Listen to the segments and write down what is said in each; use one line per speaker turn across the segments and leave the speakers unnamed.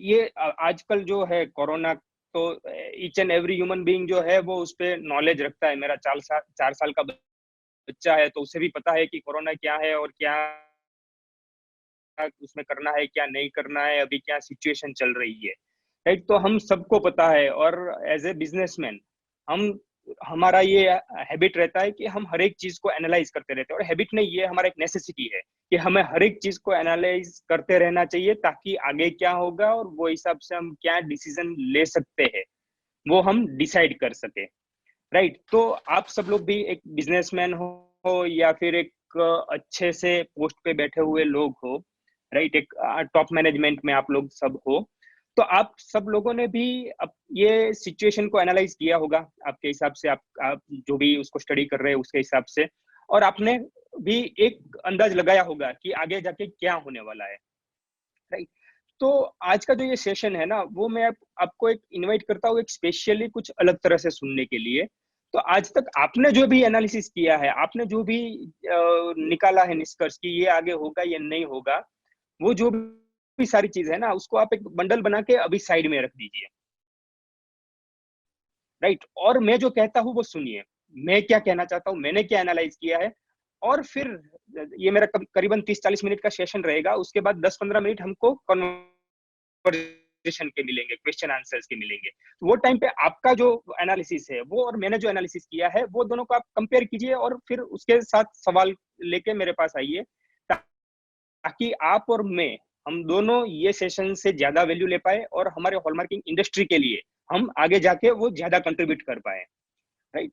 ये आजकल जो है कोरोना, तो each and every human being जो है वो उस पर नॉलेज रखता है। मेरा 4 साल का बच्चा है तो उसे भी पता है कि कोरोना क्या है और क्या उसमें करना है, क्या नहीं करना है, अभी क्या सिचुएशन चल रही है, राइट। तो हम सबको पता है, और एज ए बिजनेसमैन हम हमारा ये हैबिट रहता है कि हम हर एक चीज को एनालाइज करते रहते हैं। और हैबिट नहीं, ये हमारा एक नेसेसिटी है कि हमें हर एक चीज को एनालाइज करते रहना चाहिए, ताकि आगे क्या होगा और वो हिसाब से हम क्या डिसीजन ले सकते हैं वो हम डिसाइड कर सके, राइट। तो आप सब लोग भी एक बिजनेसमैन हो या फिर एक अच्छे से पोस्ट पे बैठे हुए लोग हो, राइट, एक टॉप मैनेजमेंट में आप लोग सब हो, तो आप सब लोगों ने भी अब ये सिचुएशन को एनालाइज किया होगा आपके हिसाब से। आप जो भी उसको स्टडी कर रहे हैं उसके हिसाब से, और आपने भी एक अंदाज लगाया होगा कि आगे जाके क्या होने वाला है, राइट। तो आज का जो ये सेशन है ना, वो मैं आपको एक इनवाइट करता हूँ एक स्पेशली कुछ अलग तरह से सुनने के लिए। तो आज तक आपने जो भी एनालिसिस किया है, आपने जो भी निकाला है निष्कर्ष कि ये आगे होगा या नहीं होगा, वो जो भी सारी चीज है ना, उसको आप एक बंडल बना के अभी साइड में रख दीजिए, राइट। और मैं जो कहता हूँ वो सुनिए, मैं क्या कहना चाहता हूँ, मैंने क्या एनालाइज किया है। और फिर ये मेरा करीबन 30-40 मिनट का सेशन रहेगा, उसके बाद 10-15 मिनट हमको कन्वर्सेशन के मिलेंगे, क्वेश्चन आंसर्स के मिलेंगे। तो वो टाइम पे आपका जो एनालिसिस है वो और मैंने जो एनालिसिस किया है वो दोनों को आप कंपेयर कीजिए, और फिर उसके साथ सवाल लेके मेरे पास आइए, ताकि आप और मैं, हम दोनों ये सेशन से ज्यादा वैल्यू ले पाए और हमारे हॉलमार्किंग इंडस्ट्री के लिए हम आगे जाके वो ज्यादा कंट्रीब्यूट कर पाए, राइट।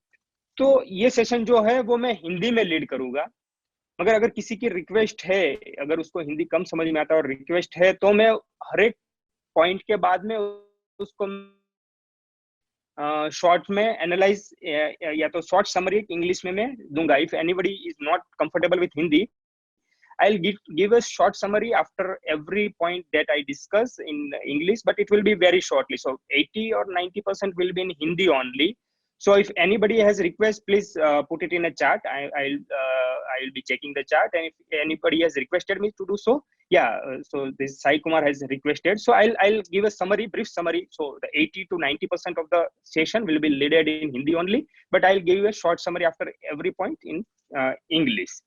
तो ये सेशन जो है वो मैं हिंदी में लीड करूंगा, मगर अगर किसी की रिक्वेस्ट है, अगर उसको हिंदी कम समझ में आता है और रिक्वेस्ट है, तो मैं हर एक पॉइंट के बाद में उसको शॉर्ट में एनालाइज या तो शॉर्ट समरी इंग्लिश में मैं दूंगा। If anybody is not comfortable with Hindi, I'll give a short summary after every point that I discuss in English, but it will be very shortly. So 80 or 90% will be in Hindi only. So if anybody has request, please put it in a chat. I'll be checking the chat, and if anybody has requested me to do so, yeah. So this Sai Kumar has requested. So I'll give a summary, brief summary. So the 80 to 90% of the session will be led in Hindi only, but I'll give you a short summary after every point in English.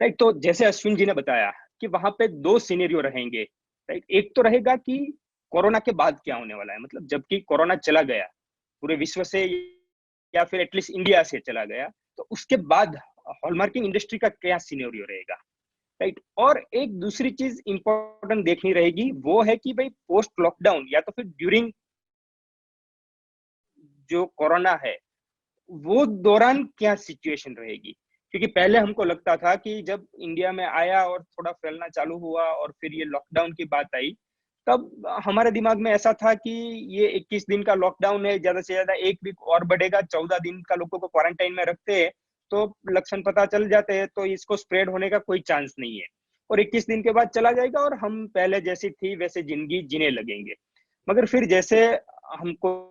Right. तो जैसे अश्विन जी ने बताया कि वहां पे 2 scenario रहेंगे, right. एक तो रहेगा कि कोरोना के बाद क्या होने वाला है, मतलब जबकि कोरोना चला गया पूरे विश्व से या फिर एटलीस्ट इंडिया से चला गया, तो उसके बाद हॉलमार्किंग इंडस्ट्री का क्या सिनेरियो रहेगा, राइट। और एक दूसरी चीज इंपॉर्टेंट देखनी रहेगी, वो है कि भाई पोस्ट लॉकडाउन या तो फिर ड्यूरिंग जो कोरोना है वो दौरान क्या सिचुएशन रहेगी। क्योंकि पहले हमको लगता था कि जब इंडिया में आया और थोड़ा फैलना चालू हुआ और फिर ये लॉकडाउन की बात आई, तब हमारे दिमाग में ऐसा था कि ये 21 दिन का लॉकडाउन है, ज्यादा से ज्यादा 1 वीक और बढ़ेगा, 14 दिन का लोगों को क्वारंटाइन में रखते हैं तो लक्षण पता चल जाते हैं, तो इसको स्प्रेड होने का कोई चांस नहीं है, और 21 दिन के बाद चला जाएगा और हम पहले जैसी थी वैसे जिंदगी जीने लगेंगे। मगर फिर जैसे हमको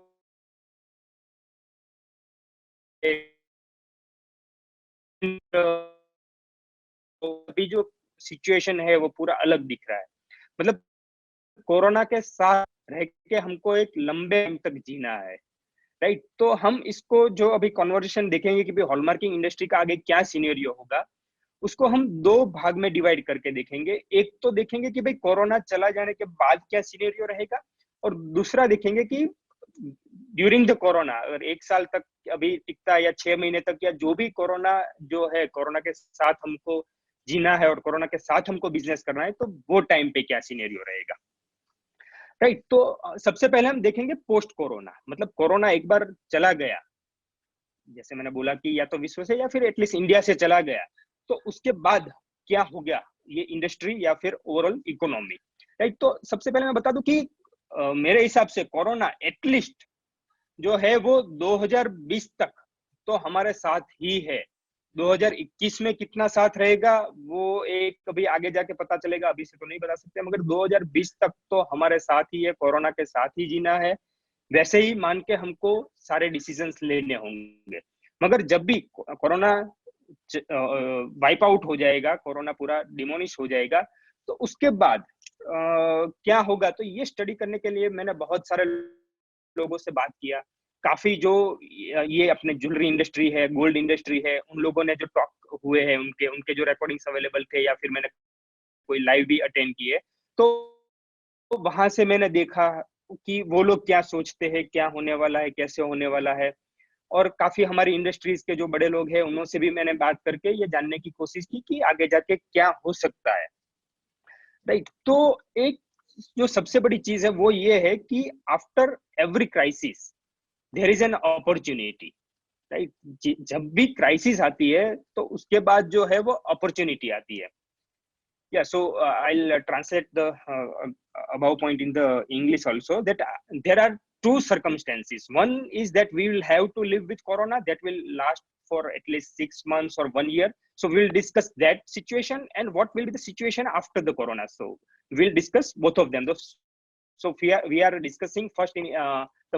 अभी जो सिचुएशन है वो पूरा अलग दिख रहा है। मतलब कोरोना के साथ रह के हमको एक लंबे टाइम तक जीना है, राइट। तो हम इसको जो अभी कॉन्वर्सेशन देखेंगे कि भाई हॉलमार्किंग इंडस्ट्री का आगे क्या सिनेरियो होगा, उसको हम 2 भाग में डिवाइड करके देखेंगे। एक तो देखेंगे कि भाई कोरोना चला जाने के बाद क्या सिनेरियो रहेगा, और दूसरा देखेंगे कि ड्यूरिंग द कोरोना अगर 1 साल तक अभी टिकता है या 6 महीने तक, या जो भी कोरोना जो है, कोरोना के साथ हमको जीना है और कोरोना के साथ हमको बिजनेस करना है, तो वो टाइम पे क्या सिनेरियो रहेगा, राइट। तो सबसे पहले हम देखेंगे पोस्ट कोरोना, मतलब कोरोना एक बार चला गया, जैसे मैंने बोला कि या तो विश्व से या फिर एटलीस्ट इंडिया से चला गया, तो उसके बाद क्या हो गया ये इंडस्ट्री या फिर ओवरऑल इकोनॉमी, राइट। तो सबसे पहले मैं बता दूं कि मेरे हिसाब से कोरोना एटलीस्ट जो है वो 2020 तक तो हमारे साथ ही है। 2021 में कितना साथ रहेगा वो एक कभी आगे जाके पता चलेगा, अभी से तो नहीं बता सकते, मगर 2020 तक तो हमारे साथ ही है, कोरोना के साथ ही जीना है। वैसे ही मान के हमको सारे डिसीजंस लेने होंगे। मगर जब भी कोरोना वाइप आउट हो जाएगा, कोरोना पूरा डिमोनिश हो जाएगा, तो उसके बाद क्या होगा, तो ये स्टडी करने के लिए मैंने बहुत सारे लोगों से बात किया। काफी जो ये अपने ज्वेलरी इंडस्ट्री है, गोल्ड इंडस्ट्री है, उन लोगों ने जो टॉक हुए हैं, उनके उनके जो रिकॉर्डिंग्स अवेलेबल थे, या फिर मैंने कोई लाइव भी अटेंड किए, तो वहां से मैंने देखा कि वो लोग क्या सोचते हैं, क्या होने वाला है, कैसे होने वाला है। और काफी हमारी इंडस्ट्रीज के जो बड़े लोग हैं, उनसे भी मैंने बात करके ये जानने की कोशिश की कि आगे जाके क्या हो सकता है। राइट, तो एक जो सबसे बड़ी चीज है वो ये है कि after every crisis there is an opportunity. Right, जब भी क्राइसिस आती है तो उसके बाद जो है वो अपॉर्चुनिटी आती है। Yeah, so I'll translate the above point in the English also, that there are two circumstances. One is that we will have to live with corona that will last for at least 6 months or 1 year. So we'll discuss that situation and what will be the situation after the corona. So we'll discuss both of them. So we are discussing first in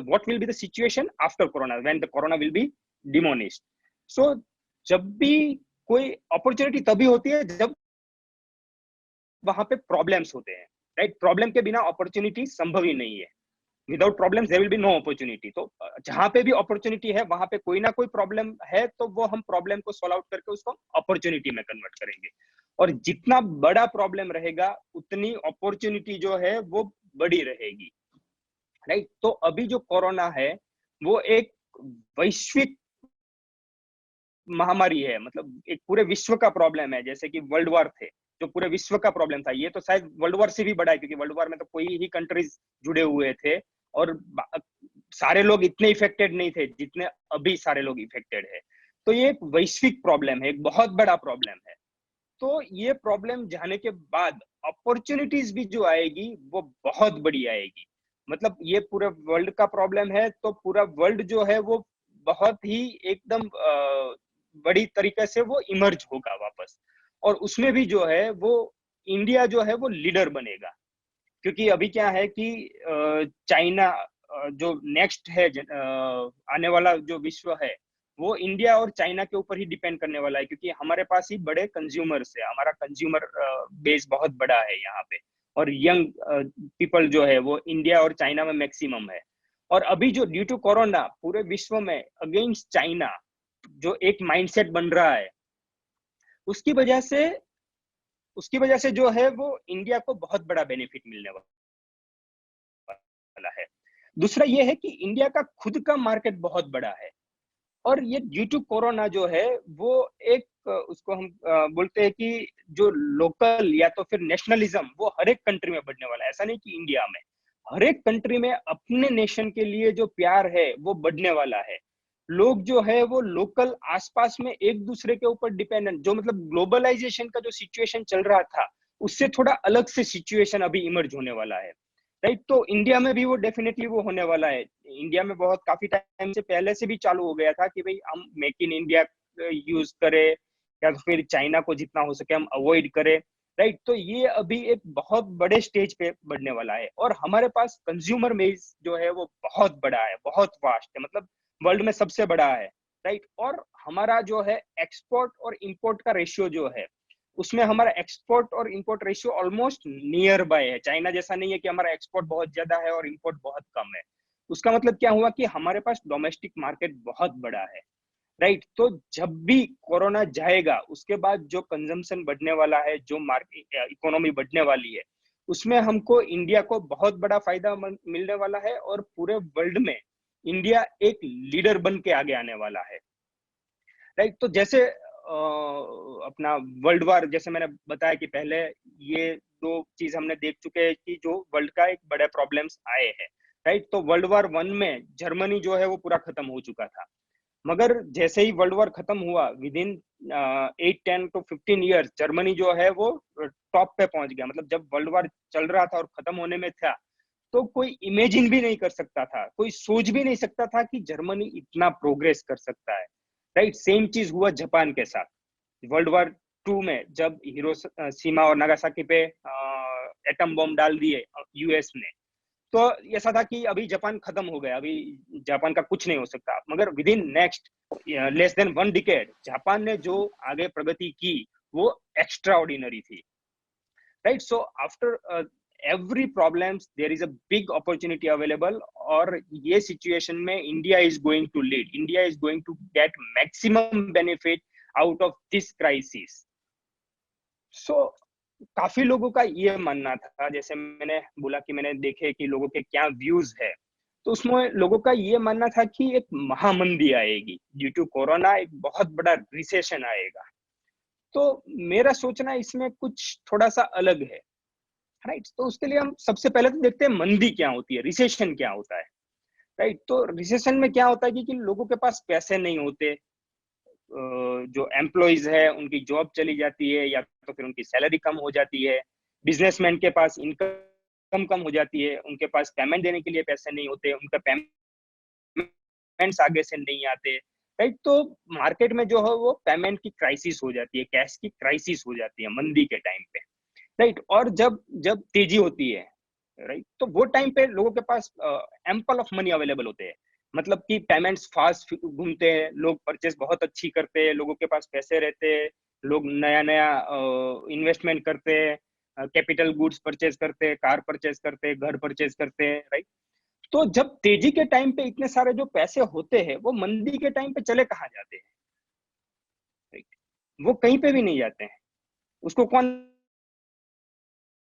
what will be the situation after corona, when the corona will be diminished. So जब भी कोई opportunity तभी होती है जब वहां पे problems होते हैं। राइट, प्रॉब्लम के बिना अपॉर्चुनिटी संभव ही नहीं है। Without problem there will be no opportunity. तो जहां पे भी अपॉर्चुनिटी है वहां पे कोई ना कोई प्रॉब्लम है, तो वो हम प्रॉब्लम को सॉल्व आउट करके उसको अपॉर्चुनिटी में कन्वर्ट करेंगे। और जितना बड़ा प्रॉब्लम रहेगा उतनी अपॉर्चुनिटी जो है वो बड़ी रहेगी। राइट, तो अभी जो कोरोना है वो एक वैश्विक महामारी है, मतलब एक पूरे विश्व का प्रॉब्लम है। जैसे कि वर्ल्ड वॉर थे, जो पूरे विश्व का प्रॉब्लम था, ये तो शायद वर्ल्ड वॉर से भी बड़ा है, क्योंकि वर्ल्ड वॉर में तो कोई ही कंट्रीज जुड़े हुए थे और सारे लोग इतने इफेक्टेड नहीं थे जितने अभी सारे लोग इफेक्टेड है। तो ये एक वैश्विक प्रॉब्लम है, एक बहुत बड़ा प्रॉब्लम है। तो ये प्रॉब्लम जाने के बाद अपॉर्चुनिटीज भी जो आएगी वो बहुत बड़ी आएगी। मतलब ये पूरे वर्ल्ड का प्रॉब्लम है, तो पूरा वर्ल्ड जो है वो बहुत ही एकदम बड़ी तरीके से वो इमर्ज होगा वापस। और उसमें भी जो है वो इंडिया जो है वो लीडर बनेगा। क्योंकि अभी क्या है कि चाइना जो नेक्स्ट है, आने वाला जो विश्व है वो इंडिया और चाइना के ऊपर ही डिपेंड करने वाला है, क्योंकि हमारे पास ही बड़े कंज्यूमर्स है, हमारा कंज्यूमर बेस बहुत बड़ा है यहाँ पे। और यंग पीपल जो है वो इंडिया और चाइना में मैक्सिमम है। और अभी जो ड्यू टू कोरोना पूरे विश्व में अगेंस्ट चाइना जो एक माइंडसेट बन रहा है, उसकी वजह से जो है वो इंडिया को बहुत बड़ा बेनिफिट मिलने वाला है। दूसरा ये है कि इंडिया का खुद का मार्केट बहुत बड़ा है। और ये ड्यू टू कोरोना जो है वो एक उसको हम बोलते हैं कि जो लोकल या तो फिर नेशनलिज्म वो हर एक कंट्री में बढ़ने वाला है। ऐसा नहीं कि इंडिया में, हर एक कंट्री में अपने नेशन के लिए जो प्यार है वो बढ़ने वाला है। लोग जो है वो लोकल आसपास में एक दूसरे के ऊपर डिपेंडेंट, जो मतलब ग्लोबलाइजेशन का जो सिचुएशन चल रहा था उससे थोड़ा अलग से सिचुएशन अभी इमर्ज होने वाला है। राइट, तो इंडिया में भी वो डेफिनेटली वो होने वाला है। इंडिया में बहुत काफी टाइम से पहले से भी चालू हो गया था कि भाई हम मेक इन इंडिया यूज करें, या फिर चाइना को जितना हो सके हम अवॉइड करें। राइट, तो ये अभी एक बहुत बड़े स्टेज पे बढ़ने वाला है। और हमारे पास कंज्यूमर बेस जो है वो बहुत बड़ा है, बहुत वास्ट है, मतलब वर्ल्ड में सबसे बड़ा है। राइट, और हमारा जो है एक्सपोर्ट और इंपोर्ट का रेशियो जो है, उसमें हमारा एक्सपोर्ट और import ratio almost near by है। चाइना जैसा नहीं है कि हमारा एक्सपोर्ट बहुत ज्यादा है और इंपोर्ट बहुत कम है। उसका मतलब क्या हुआ कि हमारे पास डोमेस्टिक मार्केट बहुत बड़ा है। राइट, तो जब भी कोरोना जाएगा उसके बाद जो कंजम्पशन बढ़ने वाला है, जो मार्केट इकोनॉमी बढ़ने वाली है, उसमें हमको इंडिया को बहुत बड़ा फायदा मिलने वाला है। और पूरे वर्ल्ड में इंडिया एक लीडर बन के आगे आने वाला है। राइट, तो जैसे अपना वर्ल्ड वार, जैसे मैंने बताया कि पहले ये दो चीज हमने देख चुके हैं कि जो वर्ल्ड का एक बड़े प्रॉब्लम्स आए हैं। राइट, तो वर्ल्ड वार 1 में जर्मनी जो है वो पूरा खत्म हो चुका था। मगर जैसे ही वर्ल्ड वॉर खत्म हुआ, with in 8, 10 to 15 years Germany जो है वो टॉप पे पहुंच गया। मतलब जब वर्ल्ड वॉर चल रहा था और खत्म होने में था, तो कोई इमेजिन भी नहीं कर सकता था, कोई सोच भी नहीं सकता था कि जर्मनी इतना प्रोग्रेस कर सकता है। राइट। सेम चीज हुआ जापान के साथ वर्ल्ड वॉर 2 में, जब हिरोशिमा और नागासाकी पे एटम बॉम्ब डाल दिए यूएस ने, तो ऐसा था कि अभी जापान खत्म हो गया, अभी जापान का कुछ नहीं हो सकता। मगर with in next less than 1 decade Japan ने जो आगे प्रगति की वो एक्स्ट्रा ऑर्डिनरी थी, right. So after every problems there is a big opportunity available, और ये सिचुएशन में India is going to lead, India is going to get maximum benefit out of this crisis. So काफी लोगों का ये मानना था, जैसे मैंने बोला कि मैंने देखे कि लोगों के क्या व्यूज है, तो उसमें लोगों का ये मानना था कि एक महामंदी आएगी ड्यू टू कोरोना, एक बहुत बड़ा रिसेशन आएगा। तो मेरा सोचना इसमें कुछ थोड़ा सा अलग है, राइट। तो उसके लिए हम सबसे पहले तो देखते हैं मंदी क्या होती है, रिसेशन क्या होता है, राइट। तो रिसेशन में क्या होता है कि लोगों के पास पैसे नहीं होते, जो एम्प्लॉइज है उनकी जॉब चली जाती है, या तो फिर उनकी सैलरी कम हो जाती है, बिजनेसमैन के पास इनकम कम हो जाती है, उनके पास पेमेंट देने के लिए पैसे नहीं होते, उनका पेमेंट्स आगे से नहीं आते, राइट। तो मार्केट में जो है वो पेमेंट की क्राइसिस हो जाती है, कैश की क्राइसिस हो जाती है मंदी के टाइम पे, राइट। और जब जब तेजी होती है, राइट, तो वो टाइम पे लोगों के पास एम्पल ऑफ मनी अवेलेबल होते हैं, मतलब कि पेमेंट्स फास्ट घूमते हैं, लोग परचेस बहुत अच्छी करते हैं, लोगों के पास पैसे रहते हैं, लोग नया नया इन्वेस्टमेंट करते हैं, कैपिटल गुड्स परचेज करते हैं, कार परचेज करते हैं, घर परचेज करते हैं, राइट। तो जब तेजी के टाइम पे इतने सारे जो पैसे होते हैं वो मंदी के टाइम पे चले कहाँ जाते हैं, राइट। वो कहीं पे भी नहीं जाते हैं, उसको कौन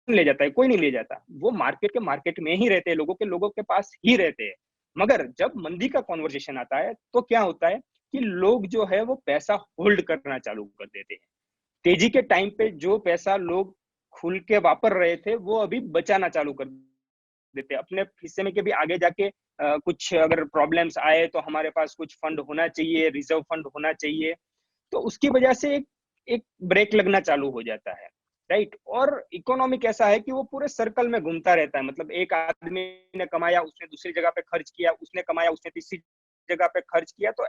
ले जाता है? कोई नहीं ले जाता। वो मार्केट में ही रहते हैं, लोगों के पास ही रहते हैं। मगर जब मंदी का कॉन्वर्जेशन आता है तो क्या होता है कि लोग जो है वो पैसा होल्ड करना चालू कर देते हैं। तेजी के टाइम पे जो पैसा लोग खुल के वापर रहे थे वो अभी बचाना चालू कर देते हैं अपने हिस्से में, कि भी आगे जाके कुछ अगर प्रॉब्लम्स आए तो हमारे पास कुछ फंड होना चाहिए, रिजर्व फंड होना चाहिए। तो उसकी वजह से एक ब्रेक लगना चालू हो जाता है, राइट। और इकोनॉमी कैसा है कि वो पूरे सर्कल में घूमता रहता है, मतलब एक आदमी ने कमाया उसने दूसरी जगह पे खर्च किया, उसने कमाया उसने तीसरी जगह पे खर्च किया, तो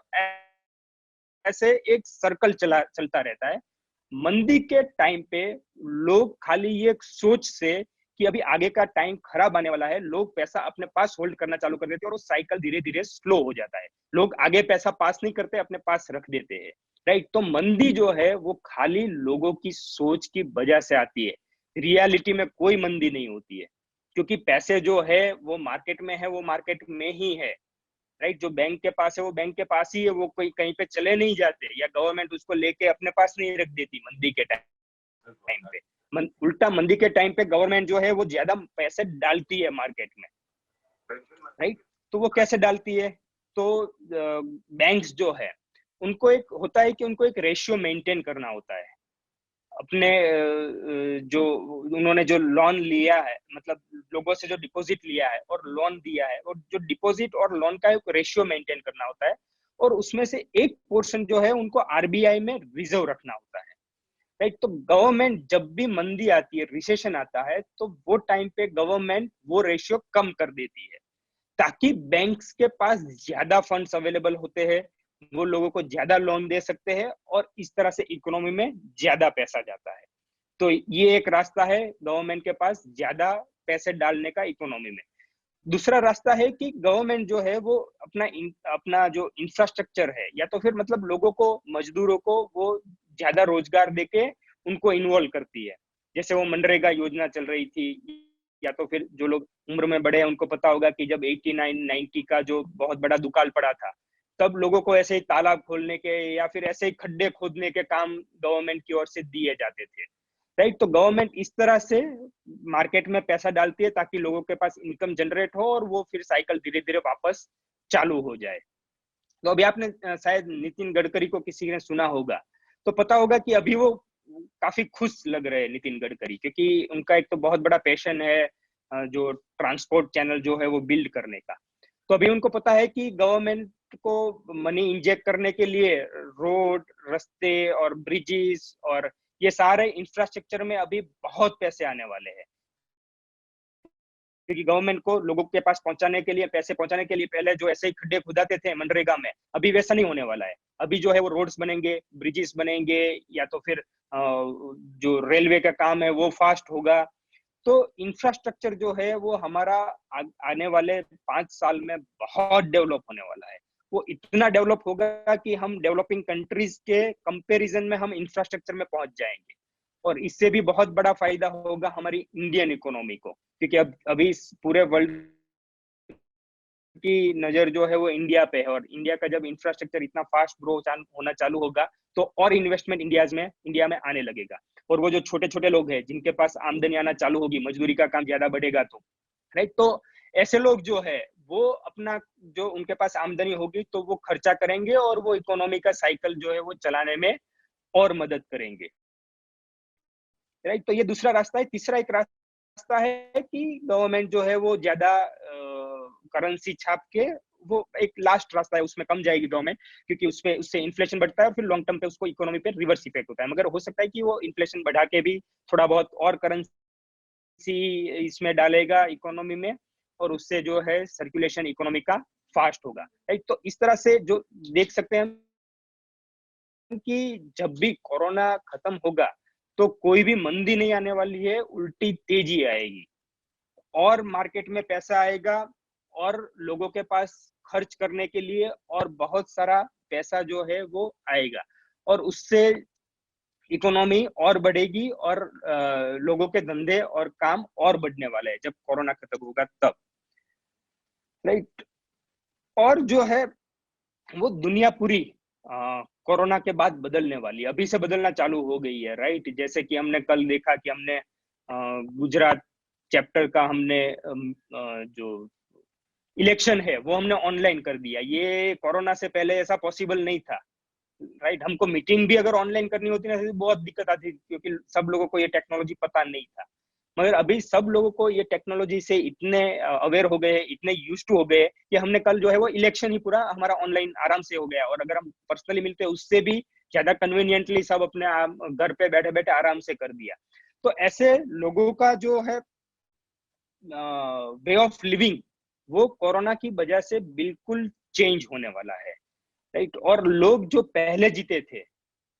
ऐसे एक सर्कल चलता रहता है। मंदी के टाइम पे लोग खाली ये सोच से कि अभी आगे का टाइम खराब आने वाला है, लोग पैसा अपने पास होल्ड करना चालू कर देते हैं, और वो साइकिल धीरे धीरे स्लो हो जाता है। लोग आगे पैसा पास नहीं करते, अपने पास रख देते हैं, राइट। तो मंदी जो है वो खाली लोगों की सोच की वजह से आती है, रियलिटी में कोई मंदी नहीं होती है, क्योंकि पैसे जो है वो मार्केट में है, वो मार्केट में ही है, राइट। जो बैंक के पास है वो बैंक के पास ही है, वो कोई कहीं पे चले नहीं जाते, या गवर्नमेंट उसको लेके अपने पास नहीं रख देती मंदी के टाइम पे। उल्टा मंदी के टाइम पे गवर्नमेंट जो है वो ज्यादा पैसे डालती है मार्केट में, राइट। तो वो कैसे डालती है? तो बैंक्स जो है उनको एक होता है कि उनको एक रेशियो मेंटेन करना होता है अपने जो उन्होंने जो लोन लिया है, मतलब लोगों से जो डिपॉजिट लिया है और लोन दिया है, और जो डिपॉजिट और लोन का एक रेशियो मेंटेन करना होता है, और उसमें से एक पोर्शन जो है उनको आरबीआई में रिजर्व रखना होता है, राइट। तो गवर्नमेंट जब भी मंदी आती है, रिसेशन आता है, तो वो टाइम पे गवर्नमेंट वो रेशियो कम कर देती है, ताकि बैंक्स के पास ज्यादा फंड्स अवेलेबल होते हैं, वो लोगों को ज्यादा लोन दे सकते हैं, और इस तरह से इकोनॉमी में ज्यादा पैसा जाता है। तो ये एक रास्ता है गवर्नमेंट के पास ज्यादा पैसे डालने का इकोनॉमी में। दूसरा रास्ता है कि गवर्नमेंट जो है वो अपना जो इंफ्रास्ट्रक्चर है, या तो फिर मतलब लोगों को, मजदूरों को वो ज्यादा रोजगार देके उनको इन्वॉल्व करती है। जैसे वो मनरेगा योजना चल रही थी, या तो फिर जो लोग उम्र में बड़े हैं उनको पता होगा कि जब 89-90 का जो बहुत बड़ा दुकाल पड़ा था, तब लोगों को ऐसे ही तालाब खोलने के या फिर ऐसे ही खड्डे खोदने के काम गवर्नमेंट की ओर से दिए जाते थे, राइट। तो गवर्नमेंट इस तरह से मार्केट में पैसा डालती है ताकि लोगों के पास इनकम जनरेट हो, और वो फिर साइकिल धीरे धीरे वापस चालू हो जाए। तो अभी आपने शायद नितिन गडकरी को किसी ने सुना होगा, तो पता होगा कि अभी वो काफी खुश लग रहे हैं नितिन गडकरी, क्योंकि उनका एक तो बहुत बड़ा पैशन है जो ट्रांसपोर्ट चैनल जो है वो बिल्ड करने का। तो अभी उनको पता है कि गवर्नमेंट को मनी इंजेक्ट करने के लिए रोड, रास्ते और ब्रिजेस और ये सारे इंफ्रास्ट्रक्चर में अभी बहुत पैसे आने वाले हैं, क्योंकि गवर्नमेंट को लोगों के पास पहुंचाने के लिए, पैसे पहुंचाने के लिए पहले जो ऐसे ही खड्डे खुदाते थे मनरेगा में, अभी वैसा नहीं होने वाला है। अभी जो है वो रोड्स बनेंगे, ब्रिजेस बनेंगे, या तो फिर जो रेलवे का काम है वो फास्ट होगा। तो इंफ्रास्ट्रक्चर जो है वो हमारा आने वाले 5 साल में बहुत डेवलप होने वाला है। वो इतना डेवलप होगा कि हम डेवलपिंग कंट्रीज के कंपैरिजन में हम इंफ्रास्ट्रक्चर में पहुंच जाएंगे, और इससे भी बहुत बड़ा फायदा होगा हमारी इंडियन इकोनॉमी को, क्योंकि अब अभी इस पूरे वर्ल्ड की नजर जो है वो इंडिया पे है, और इंडिया का जब इंफ्रास्ट्रक्चर इतना फास्ट ग्रो होना चालू होगा तो और इन्वेस्टमेंट इंडिया में आने लगेगा। और वो जो छोटे छोटे लोग हैं जिनके पास आमदनी आना चालू होगी, मजदूरी का काम ज्यादा बढ़ेगा तो राइट, तो ऐसे लोग जो है वो अपना जो उनके पास आमदनी होगी तो वो खर्चा करेंगे, और वो इकोनॉमी का साइकिल जो है वो चलाने में और मदद करेंगे, राइट। तो ये दूसरा रास्ता है। तीसरा एक रास्ता है कि गवर्नमेंट जो है वो ज्यादा करेंसी छाप के, वो एक लास्ट रास्ता है, उसमें कम जाएगी गवर्नमेंट, क्योंकि उससे इन्फ्लेशन बढ़ता है और फिर लॉन्ग टर्म पे उसको इकोनॉमी पे रिवर्स इफेक्ट होता है। मगर हो सकता है कि वो इन्फ्लेशन बढ़ा के भी थोड़ा बहुत और करेंसी इसमें डालेगा इकोनॉमी में, और उससे जो है सर्कुलेशन इकोनॉमी का फास्ट होगा, राइट। तो इस तरह से जो देख सकते हैं कि जब भी कोरोना खत्म होगा तो कोई भी मंदी नहीं आने वाली है, उल्टी तेजी आएगी, और मार्केट में पैसा आएगा, और लोगों के पास खर्च करने के लिए और बहुत सारा पैसा जो है वो आएगा, और उससे इकोनॉमी और बढ़ेगी, और लोगों के धंधे और काम और बढ़ने वाले हैं जब कोरोना खत्म होगा तब, राइट। और जो है वो दुनिया पूरी कोरोना के बाद बदलने वाली है, अभी से बदलना चालू हो गई है, राइट। जैसे कि हमने कल देखा कि हमने गुजरात चैप्टर का हमने जो इलेक्शन है वो हमने ऑनलाइन कर दिया। ये कोरोना से पहले ऐसा पॉसिबल नहीं था, राइट। हमको मीटिंग भी अगर ऑनलाइन करनी होती ना तो बहुत दिक्कत आती, क्योंकि सब लोगों को ये टेक्नोलॉजी पता नहीं था। मगर अभी सब लोगों को ये टेक्नोलॉजी से इतने अवेयर हो गए, इतने यूज टू हो गए कि हमने कल जो है वो इलेक्शन ही पूरा हमारा ऑनलाइन आराम से हो गया, और अगर हम पर्सनली मिलते हैं उससे भी ज्यादा कन्वीनियंटली सब अपने घर पे बैठे बैठे आराम से कर दिया। तो ऐसे लोगों का जो है वे ऑफ लिविंग वो कोरोना की वजह से बिल्कुल चेंज होने वाला है, राइट। और लोग जो पहले जीते थे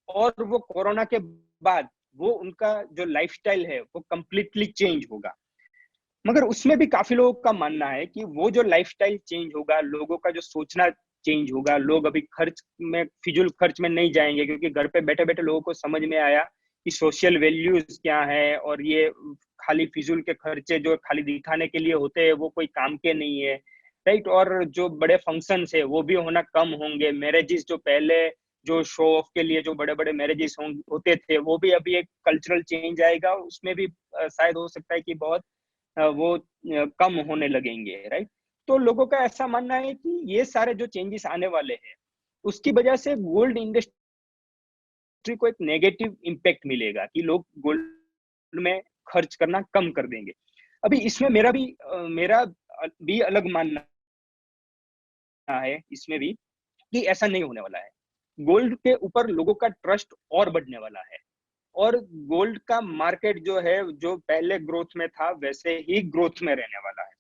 और वो कोरोना के बाद वो उनका जो लाइफस्टाइल है वो कंप्लीटली चेंज होगा। मगर उसमें भी काफी लोगों का मानना है कि वो जो लाइफस्टाइल चेंज होगा, लोगों का जो सोचना चेंज होगा, लोग अभी खर्च में, फिजूल खर्च में नहीं जाएंगे, क्योंकि घर पे बैठे बैठे लोगों को समझ में आया कि सोशल वैल्यूज क्या है, और ये खाली फिजूल के खर्चे जो खाली दिखाने के लिए होते हैं वो कोई काम के नहीं है, राइट। और जो बड़े फंक्शंस है वो भी होना कम होंगे। मैरिजेस जो पहले जो शो ऑफ के लिए जो बड़े बड़े मैरिजेस होते थे वो भी अभी एक कल्चरल चेंज आएगा, उसमें भी शायद हो सकता है कि बहुत वो कम होने लगेंगे, राइट। तो लोगों का ऐसा मानना है कि ये सारे जो चेंजेस आने वाले हैं उसकी वजह से गोल्ड इंडस्ट्री को एक नेगेटिव इम्पैक्ट मिलेगा, कि लोग गोल्ड में खर्च करना कम कर देंगे। अभी इसमें मेरा भी अलग मानना है इसमें भी, कि ऐसा नहीं होने वाला है। गोल्ड के ऊपर लोगों का ट्रस्ट और बढ़ने वाला है, और गोल्ड का मार्केट जो है जो पहले ग्रोथ में था वैसे ही ग्रोथ में रहने वाला है।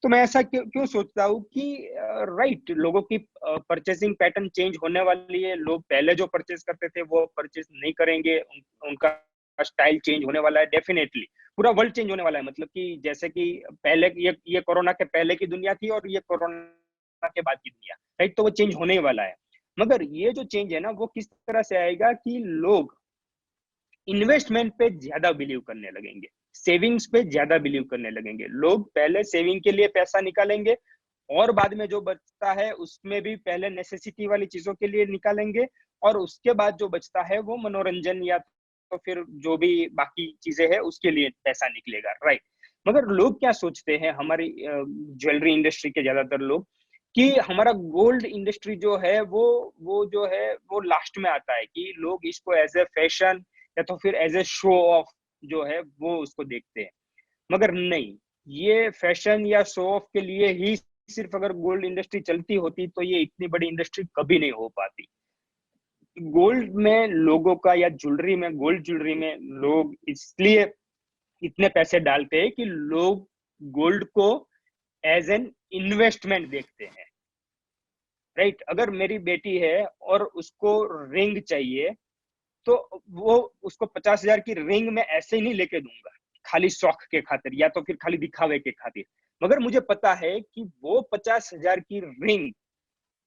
तो मैं ऐसा क्यों सोचता हूँ कि राइट, लोगों की परचेसिंग पैटर्न चेंज होने वाली है। लोग पहले जो परचेस करते थे वो परचेस नहीं करेंगे, उनका स्टाइल चेंज होने वाला है डेफिनेटली। पूरा वर्ल्ड चेंज होने वाला है, मतलब कि जैसे कि पहले ये कोरोना के पहले की दुनिया थी और ये कोरोना के बाद की दुनिया, राइट। तो वो चेंज होने ही वाला है। मगर ये जो चेंज है ना वो किस तरह से आएगा कि लोग इन्वेस्टमेंट पे ज्यादा बिलीव करने लगेंगे, सेविंग्स पे ज्यादा बिलीव करने लगेंगे। लोग पहले सेविंग के लिए पैसा निकालेंगे, और बाद में जो बचता है उसमें भी पहले नेसेसिटी वाली चीजों के लिए निकालेंगे, और उसके बाद जो बचता है वो मनोरंजन या तो फिर जो भी बाकी चीजें हैं उसके लिए पैसा निकलेगा, राइट। मगर लोग क्या सोचते हैं, हमारी ज्वेलरी इंडस्ट्री के ज्यादातर लोग, कि हमारा गोल्ड इंडस्ट्री जो है वो जो है वो लास्ट में आता है, कि लोग इसको एज ए फैशन या तो फिर एज ए शो ऑफ जो है वो उसको देखते हैं। मगर नहीं, ये फैशन या शो ऑफ के लिए ही सिर्फ अगर गोल्ड इंडस्ट्री चलती होती तो ये इतनी बड़ी इंडस्ट्री कभी नहीं हो पाती। गोल्ड में लोगों का, या गोल्ड ज्वेलरी में लोग इसलिए इतने पैसे डालते हैं कि लोग गोल्ड को एज एन इन्वेस्टमेंट देखते हैं, राइट। अगर मेरी बेटी है और उसको रिंग चाहिए, तो वो उसको 50,000 की रिंग मैं ऐसे ही नहीं लेके दूंगा खाली शौक के खातिर या तो फिर खाली दिखावे के खातिर। मगर मुझे पता है कि वो 50,000 की रिंग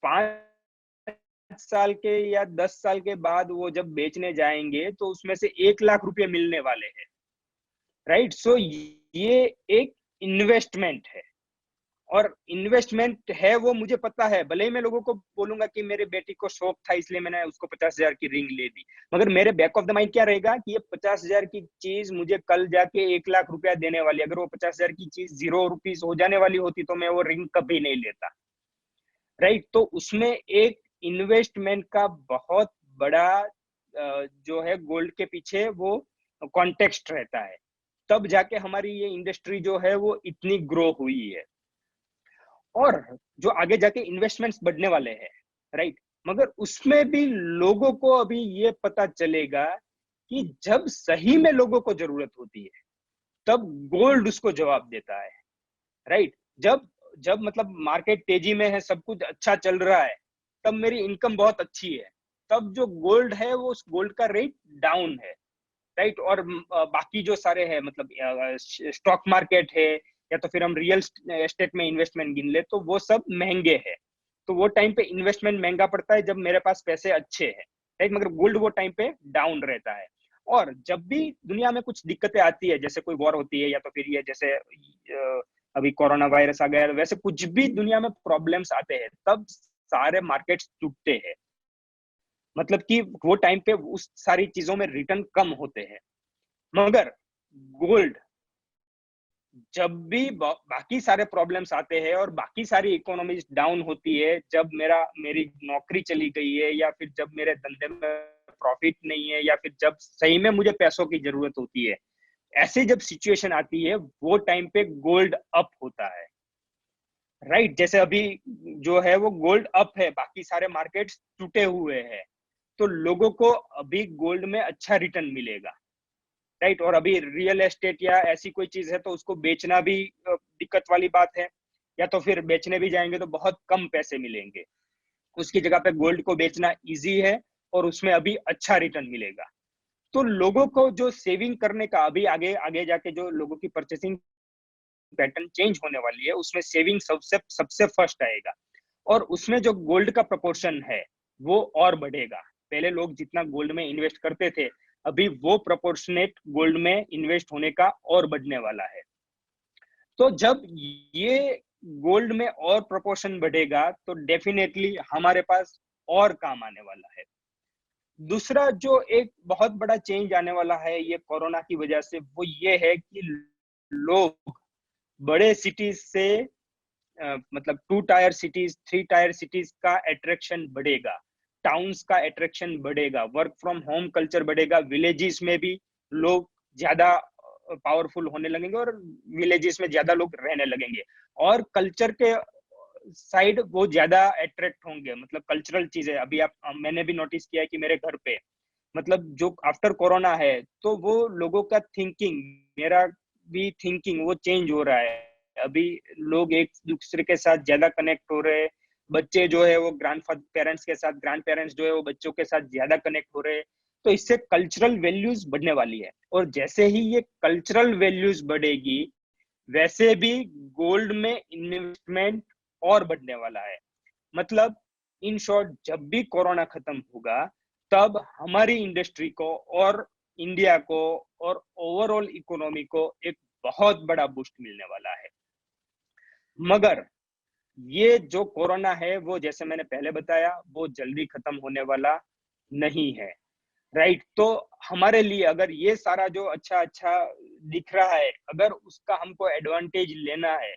5 साल के या 10 साल के बाद वो जब बेचने जाएंगे तो उसमें से 1 लाख रुपए मिलने वाले हैं, राइट। सो ये एक इन्वेस्टमेंट है, और इन्वेस्टमेंट है वो मुझे पता है। भले ही मैं लोगों को बोलूंगा कि मेरे बेटी को शौक था इसलिए मैंने उसको 50,000 की रिंग ले दी, मगर मेरे बैक ऑफ द माइंड क्या रहेगा कि ये 50,000 की चीज मुझे कल जाके 1 लाख रुपया देने वाली। अगर वो 50,000 की चीज 0 रुपीज हो जाने वाली होती तो मैं वो रिंग कभी नहीं लेता, राइट। तो उसमें एक इन्वेस्टमेंट का बहुत बड़ा जो है गोल्ड के पीछे वो कॉन्टेक्स्ट रहता है, तब जाके हमारी ये इंडस्ट्री जो है वो इतनी ग्रो हुई है। और जो आगे जाके इन्वेस्टमेंट्स बढ़ने वाले हैं, राइट। मगर उसमें भी लोगों को अभी ये पता चलेगा कि जब सही में लोगों को जरूरत होती है तब गोल्ड उसको जवाब देता है, राइट। जब जब मतलब मार्केट तेजी में है, सब कुछ अच्छा चल रहा है, तब मेरी इनकम बहुत अच्छी है, तब जो गोल्ड है वो उस गोल्ड का रेट डाउन है, राइट। और बाकी जो सारे है मतलब स्टॉक मार्केट है या तो फिर हम रियल एस्टेट में इन्वेस्टमेंट गिन ले तो वो सब महंगे है। तो वो टाइम पे इन्वेस्टमेंट महंगा पड़ता है जब मेरे पास पैसे अच्छे हैं, राइट। मगर गोल्ड वो टाइम पे डाउन रहता है। और जब भी दुनिया में कुछ दिक्कतें आती है, जैसे कोई वॉर होती है या तो फिर ये जैसे अभी कोरोना वायरस आ गया, वैसे कुछ भी दुनिया में प्रॉब्लम्स आते हैं तब सारे मार्केट्स टूटते हैं। मतलब कि वो टाइम पे उस सारी चीजों में रिटर्न कम होते हैं। मगर गोल्ड जब भी बाकी सारे प्रॉब्लम्स आते हैं और बाकी सारी इकोनॉमी डाउन होती है, जब मेरी नौकरी चली गई है या फिर जब मेरे धंधे में प्रॉफिट नहीं है या फिर जब सही में मुझे पैसों की जरूरत होती है, ऐसे जब सिचुएशन आती है वो टाइम पे गोल्ड अप होता है, राइट। जैसे अभी जो है वो गोल्ड अप है, बाकी सारे मार्केट्स टूटे हुए हैं, तो लोगों को अभी गोल्ड में अच्छा रिटर्न मिलेगा, राइट। और अभी रियल एस्टेट या ऐसी कोई चीज है तो उसको बेचना भी दिक्कत वाली बात है, या तो फिर बेचने भी जाएंगे तो बहुत कम पैसे मिलेंगे। उसकी जगह पे गोल्ड को बेचना इजी है और उसमें अभी अच्छा रिटर्न मिलेगा। तो लोगों को जो सेविंग करने का अभी आगे आगे जाके जो लोगों की परचेसिंग पैटर्न चेंज होने वाली है, उसमें सेविंग सबसे सबसे फर्स्ट आएगा। और उसमें जो गोल्ड का प्रोपोर्शन है वो और बढ़ेगा। पहले लोग जितना गोल्ड में इन्वेस्ट करते थे, अभी वो प्रोपोर्शनेट गोल्ड में इन्वेस्ट होने का और बढ़ने वाला है। तो जब ये गोल्ड में और प्रोपोर्शन बढ़ेगा तो डेफिनेटली हमारे पास और काम आने वाला है। दूसरा जो एक बहुत बड़ा चेंज आने वाला है ये कोरोना की वजह से, वो ये है कि लोग बड़े सिटीज से मतलब 2 टायर सिटीज 3 टायर सिटीज का अट्रैक्शन बढ़ेगा, टाउन्स का अट्रैक्शन बढ़ेगा, वर्क फ्रॉम होम कल्चर बढ़ेगा, विलेजेस में भी लोग ज्यादा पावरफुल होने लगेंगे और विलेजेस में ज्यादा लोग रहने लगेंगे, और कल्चर के साइड वो ज्यादा अट्रैक्ट होंगे। मतलब कल्चरल चीजें अभी आप मैंने भी नोटिस किया है कि मेरे घर पे मतलब जो आफ्टर कोरोना है तो वो लोगों का थिंकिंग, मेरा भी थिंकिंग वो चेंज हो रहा है। अभी लोग एक दूसरे के साथ ज्यादा कनेक्ट हो रहे हैं, बच्चे जो है वो ग्रैंड पेरेंट्स के साथ, ग्रैंड पेरेंट्स जो है वो बच्चों के साथ ज्यादा कनेक्ट हो रहे हैं। तो इससे कल्चरल वैल्यूज बढ़ने वाली है, और जैसे ही ये कल्चरल वैल्यूज बढ़ेगी वैसे भी गोल्ड में इन्वेस्टमेंट और बढ़ने वाला है। मतलब इन शॉर्ट जब भी कोरोना खत्म होगा तब हमारी इंडस्ट्री को और इंडिया को और ओवरऑल इकोनॉमी को एक बहुत बड़ा बूस्ट मिलने वाला है। मगर ये जो कोरोना है वो जैसे मैंने पहले बताया वो जल्दी खत्म होने वाला नहीं है, राइट। तो हमारे लिए अगर ये सारा जो अच्छा अच्छा दिख रहा है, अगर उसका हमको एडवांटेज लेना है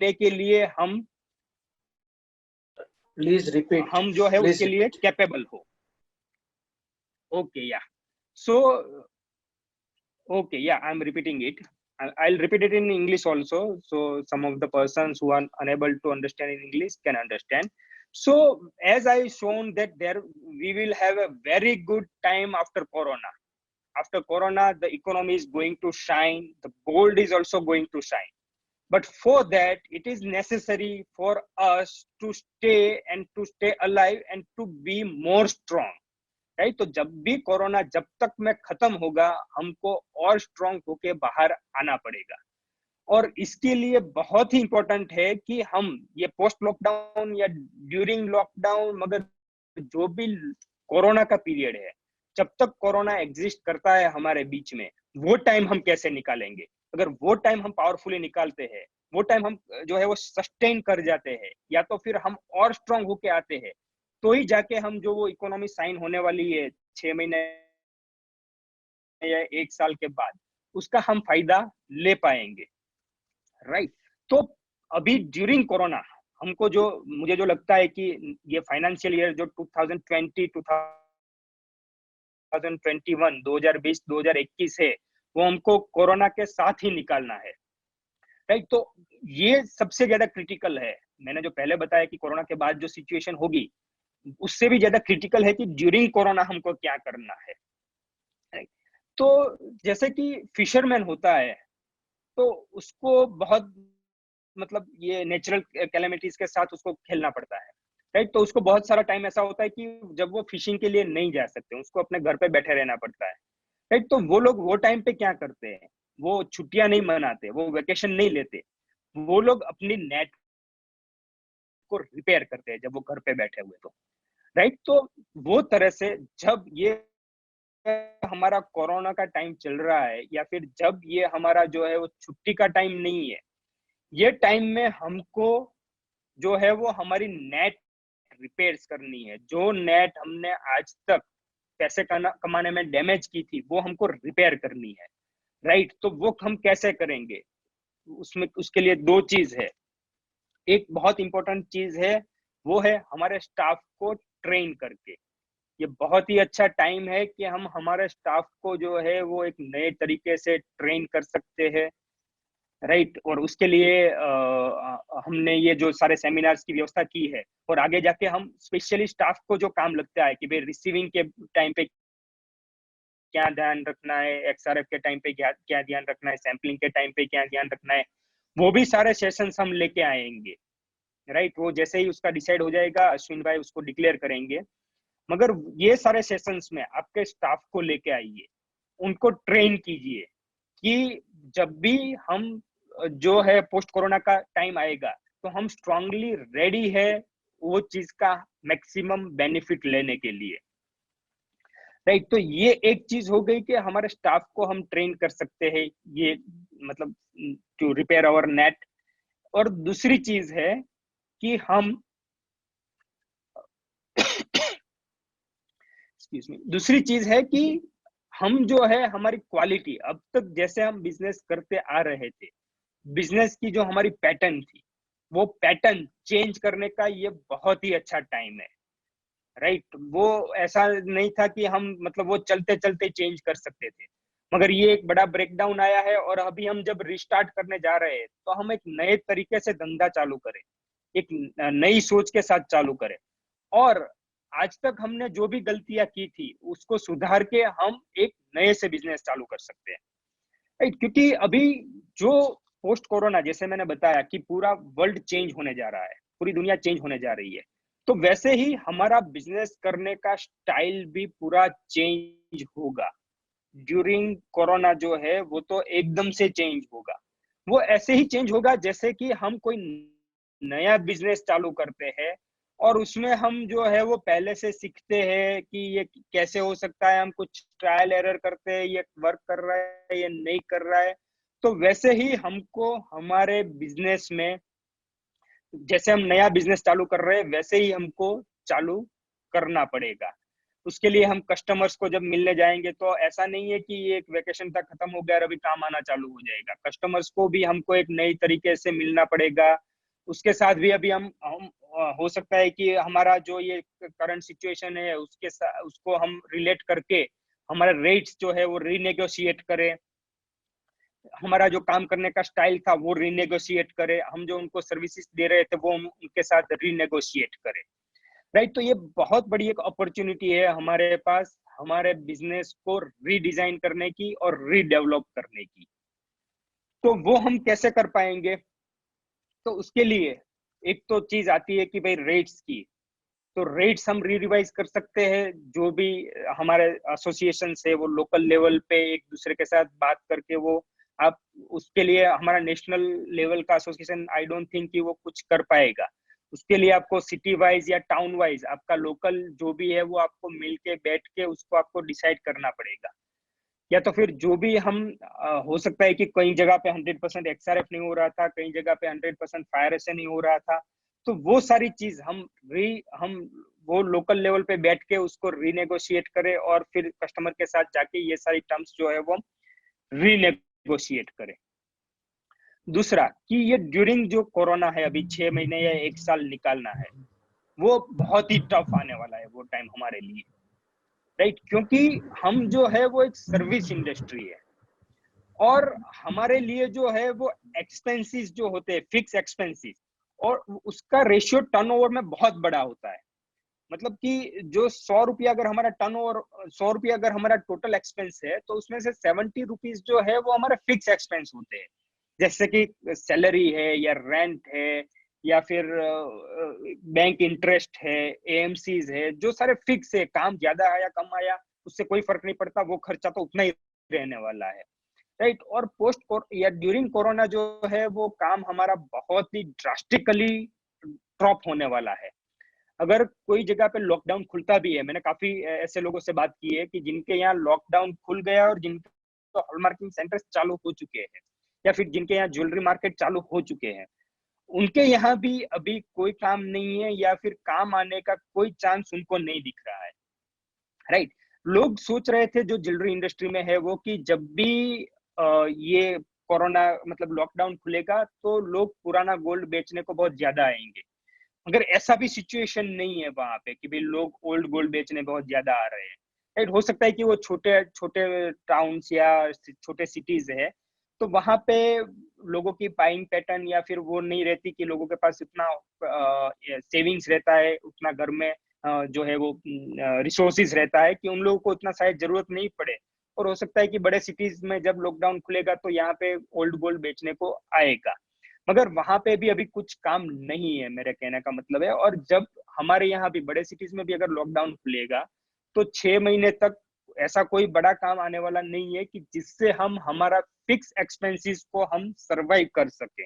के लिए
प्लीज रिपीट,
हम जो है
प्लीज
उसके लिए
रिपीट।
कैपेबल हो। ओके या सो ओके या I am repeating it. I'll repeat it in English also, so some of the persons who are unable to understand in English can understand. So, as I shown that there we will have a very good time after Corona. After Corona, the economy is going to shine. The gold is also going to shine. But for that, it is necessary for us to stay alive and to be more strong. Right, तो जब भी corona जब तक में खत्म होगा, हमको और स्ट्रांग होके बाहर आना पड़ेगा। और इसके लिए बहुत ही इंपॉर्टेंट है कि हम ये पोस्ट लॉकडाउन या ड्यूरिंग लॉकडाउन, मगर जो भी कोरोना का पीरियड है, जब तक कोरोना एग्जिस्ट करता है हमारे बीच में, वो टाइम हम कैसे निकालेंगे। अगर वो टाइम हम पावरफुली निकालते हैं, वो टाइम हम जो है वो सस्टेन कर जाते हैं, या तो फिर हम और स्ट्रांग होके आते हैं, तो ही जाके हम जो वो इकोनॉमी साइन होने वाली है 6 महीने या 1 साल के बाद, उसका हम फायदा ले पाएंगे। राइट, तो अभी ड्यूरिंग कोरोना हमको जो मुझे जो लगता है कि ये फाइनेंशियल ईयर जो 2020 2021 2020 2021 है, वो हमको कोरोना के साथ ही निकालना है। राइट, तो ये सबसे ज्यादा क्रिटिकल है। मैंने जो पहले बताया कि कोरोना के बाद जो सिचुएशन होगी, उससे भी ज्यादा क्रिटिकल है कि ड्यूरिंग कोरोना हमको क्या करना है। राइट, तो जैसे कि फिशरमैन होता है, तो उसको बहुत मतलब ये नेचुरल कैलेमिटीज के साथ उसको खेलना पड़ता है। राइट, तो उसको बहुत सारा टाइम ऐसा होता है कि जब वो फिशिंग के लिए नहीं जा सकते, उसको अपने घर पे बैठे रहना पड़ता है। राइट, तो वो लोग वो टाइम पे क्या करते हैं, वो छुट्टियां नहीं मनाते, वो वेकेशन नहीं लेते, वो लोग अपनी नेट को रिपेयर करते हैं जब वो घर पे बैठे हुए। तो राइट, तो वो तरह से जब ये हमारा कोरोना का टाइम चल रहा है, या फिर जब ये हमारा जो है वो छुट्टी का टाइम नहीं है, ये टाइम में हमको जो है वो हमारी नेट रिपेयर्स करनी है। जो नेट हमने आज तक पैसे कमाने में डैमेज की थी, वो हमको रिपेयर करनी है। राइट, तो वो हम कैसे करेंगे, उसमें उसके लिए दो चीज है। एक बहुत इंपॉर्टेंट चीज है, वो है हमारे स्टाफ को ट्रेन करके। ये बहुत ही अच्छा टाइम है कि हम हमारे स्टाफ को जो है वो एक नए तरीके से ट्रेन कर सकते हैं। राइट, और उसके लिए हमने ये जो सारे सेमिनार्स की व्यवस्था की है, और आगे जाके हम स्पेशली स्टाफ को जो काम लगता है कि भाई रिसीविंग के टाइम पे क्या ध्यान रखना है, एक्सआरएफ के टाइम पे क्या क्या ध्यान रखना है, सैम्पलिंग के टाइम पे क्या ध्यान रखना है, वो भी सारे सेशंस हम लेके आएंगे। राइट, वो जैसे ही उसका डिसाइड हो जाएगा, अश्विन भाई उसको डिक्लेयर करेंगे। मगर ये सारे सेशंस में आपके स्टाफ को लेके आइए, उनको ट्रेन कीजिए कि जब भी हम जो है पोस्ट कोरोना का टाइम आएगा, तो हम स्ट्रांगली रेडी है वो चीज का मैक्सिमम बेनिफिट लेने के लिए। राइट, तो ये एक चीज हो गई कि हमारे स्टाफ को हम ट्रेन कर सकते हैं, ये मतलब टू रिपेयर आवर नेट। और दूसरी चीज है कि हम एक्सक्यूज मी, दूसरी चीज है कि हम जो है हमारी क्वालिटी, अब तक जैसे हम बिजनेस करते आ रहे थे, बिजनेस की जो हमारी पैटर्न थी, वो पैटर्न चेंज करने का ये बहुत ही अच्छा टाइम है। राइट, वो ऐसा नहीं था कि हम मतलब वो चलते चलते चेंज कर सकते थे, मगर ये एक बड़ा ब्रेकडाउन आया है। और अभी हम जब रिस्टार्ट करने जा रहे हैं, तो हम एक नए तरीके से धंधा चालू करें, एक नई सोच के साथ चालू करें, और आज तक हमने जो भी गलतियां की थी उसको सुधार के हम एक नए से बिजनेस चालू कर सकते हैं। राइट, क्योंकि अभी जो पोस्ट कोरोना, जैसे मैंने बताया कि पूरा वर्ल्ड चेंज होने जा रहा है, पूरी दुनिया चेंज होने जा रही है, तो वैसे ही हमारा बिजनेस करने का स्टाइल भी पूरा चेंज होगा। ड्यूरिंग कोरोना जो है वो तो एकदम से चेंज होगा। वो ऐसे ही चेंज होगा जैसे कि हम कोई नया बिजनेस चालू करते हैं, और उसमें हम जो है वो पहले से सीखते हैं कि ये कैसे हो सकता है, हम कुछ ट्रायल एरर करते हैं, ये वर्क कर रहा है, ये नहीं कर रहा है। तो वैसे ही हमको हमारे बिजनेस में, जैसे हम नया बिजनेस चालू कर रहे हैं, वैसे ही हमको चालू करना पड़ेगा। उसके लिए हम कस्टमर्स को जब मिलने जाएंगे, तो ऐसा नहीं है कि ये एक वेकेशन तक खत्म हो गया और अभी काम आना चालू हो जाएगा। कस्टमर्स को भी हमको एक नई तरीके से मिलना पड़ेगा। उसके साथ भी अभी हम हो सकता है कि हमारा जो ये करंट सिचुएशन है उसके साथ उसको हम रिलेट करके हमारे रेट्स जो है वो रीनेगोशिएट करें। हमारा जो काम करने का स्टाइल था वो रीनेगोशिएट करे, हम जो उनको सर्विसेज दे रहे थे वो हम उनके साथ रीनेगोशिएट करें। राइट, तो ये बहुत बड़ी एक अपॉर्चुनिटी है हमारे पास, हमारे बिजनेस को रीडिजाइन करने की और रीडेवलप करने की। तो वो हम कैसे कर पाएंगे? तो उसके लिए एक तो चीज आती है कि भाई रेट्स की, तो रेट्स हम री रिवाइज कर सकते हैं। जो भी हमारे एसोसिएशन है वो लोकल लेवल पे एक दूसरे के साथ बात करके वो, आप उसके लिए हमारा नेशनल लेवल का एसोसिएशन आई डोंट थिंक कि वो कुछ कर पाएगा। उसके लिए आपको सिटी वाइज या टाउन वाइज आपका लोकल जो भी है वो आपको मिल के बैठ के उसको आपको डिसाइड करना पड़ेगा। या तो फिर जो भी हम हो सकता है कि कई जगह पे 100% एक्सआरएफ नहीं हो रहा था, कई जगह पे 100% फायर एसए नहीं हो रहा था, तो वो सारी चीज हम वो लोकल लेवल पे बैठ के उसको रीनेगोशिएट करें और फिर कस्टमर के साथ जाके ये सारी टर्म्स जो है वो रीनेगोशिएट करें। दूसरा कि ये ड्यूरिंग जो कोरोना है, अभी 6 महीने या 1 साल निकालना है, वो बहुत ही टफ आने वाला है वो टाइम हमारे लिए। राइट, क्योंकि हम जो है वो एक सर्विस इंडस्ट्री है और हमारे लिए जो है वो एक्सपेंसेस जो होते हैं फिक्स एक्सपेंसेस, और उसका रेशियो टर्नओवर में बहुत बड़ा होता है। मतलब कि जो 100 रुपया अगर हमारा टर्नओवर, 100 रुपया अगर हमारा टोटल एक्सपेंस है, तो उसमें से 70 रुपीज जो है वो हमारे फिक्स एक्सपेंस होते हैं, जैसे कि सैलरी है या रेंट है या फिर बैंक इंटरेस्ट है, एएमसीज है, जो सारे फिक्स है। काम ज्यादा आया कम आया उससे कोई फर्क नहीं पड़ता, वो खर्चा तो उतना ही रहने वाला है। राइट, और पोस्ट या ड्यूरिंग कोरोना जो है वो काम हमारा बहुत ही ड्रास्टिकली ड्रॉप होने वाला है। अगर कोई जगह पे लॉकडाउन खुलता भी है, मैंने काफी ऐसे लोगों से बात की है कि जिनके यहाँ लॉकडाउन खुल गया और जिनके तो हॉलमार्किंग सेंटर्स चालू हो चुके हैं या फिर जिनके यहाँ ज्वेलरी मार्केट चालू हो चुके हैं, उनके यहाँ भी अभी कोई काम नहीं है या फिर काम आने का कोई चांस उनको नहीं दिख रहा है। राइट, लोग सोच रहे थे जो ज्वेलरी इंडस्ट्री में है वो कि जब भी ये कोरोना मतलब लॉकडाउन खुलेगा तो लोग पुराना गोल्ड बेचने को बहुत ज्यादा आएंगे, मगर ऐसा भी सिचुएशन नहीं है वहां पे कि भाई लोग ओल्ड गोल्ड बेचने बहुत ज्यादा आ रहे हैं। राइट, हो सकता है कि वो छोटे छोटे टाउन्स या छोटे सिटीज है, तो वहां पे लोगों की बाइंग पैटर्न या फिर वो नहीं रहती कि लोगों के पास इतना सेविंग्स रहता है, उतना घर में जो है वो रिसोर्सिस रहता है कि उन लोगों को उतना शायद जरूरत नहीं पड़े। और हो सकता है कि बड़े सिटीज में जब लॉकडाउन खुलेगा तो यहाँ पे ओल्ड गोल्ड बेचने को आएगा, मगर वहां पे भी अभी कुछ काम नहीं है, मेरे कहने का मतलब है। और जब हमारे यहाँ भी बड़े सिटीज में भी अगर लॉकडाउन खुलेगा तो 6 महीने तक ऐसा कोई बड़ा काम आने वाला नहीं है कि जिससे हम हमारा फिक्स एक्सपेंसेस को हम सरवाइव कर सके।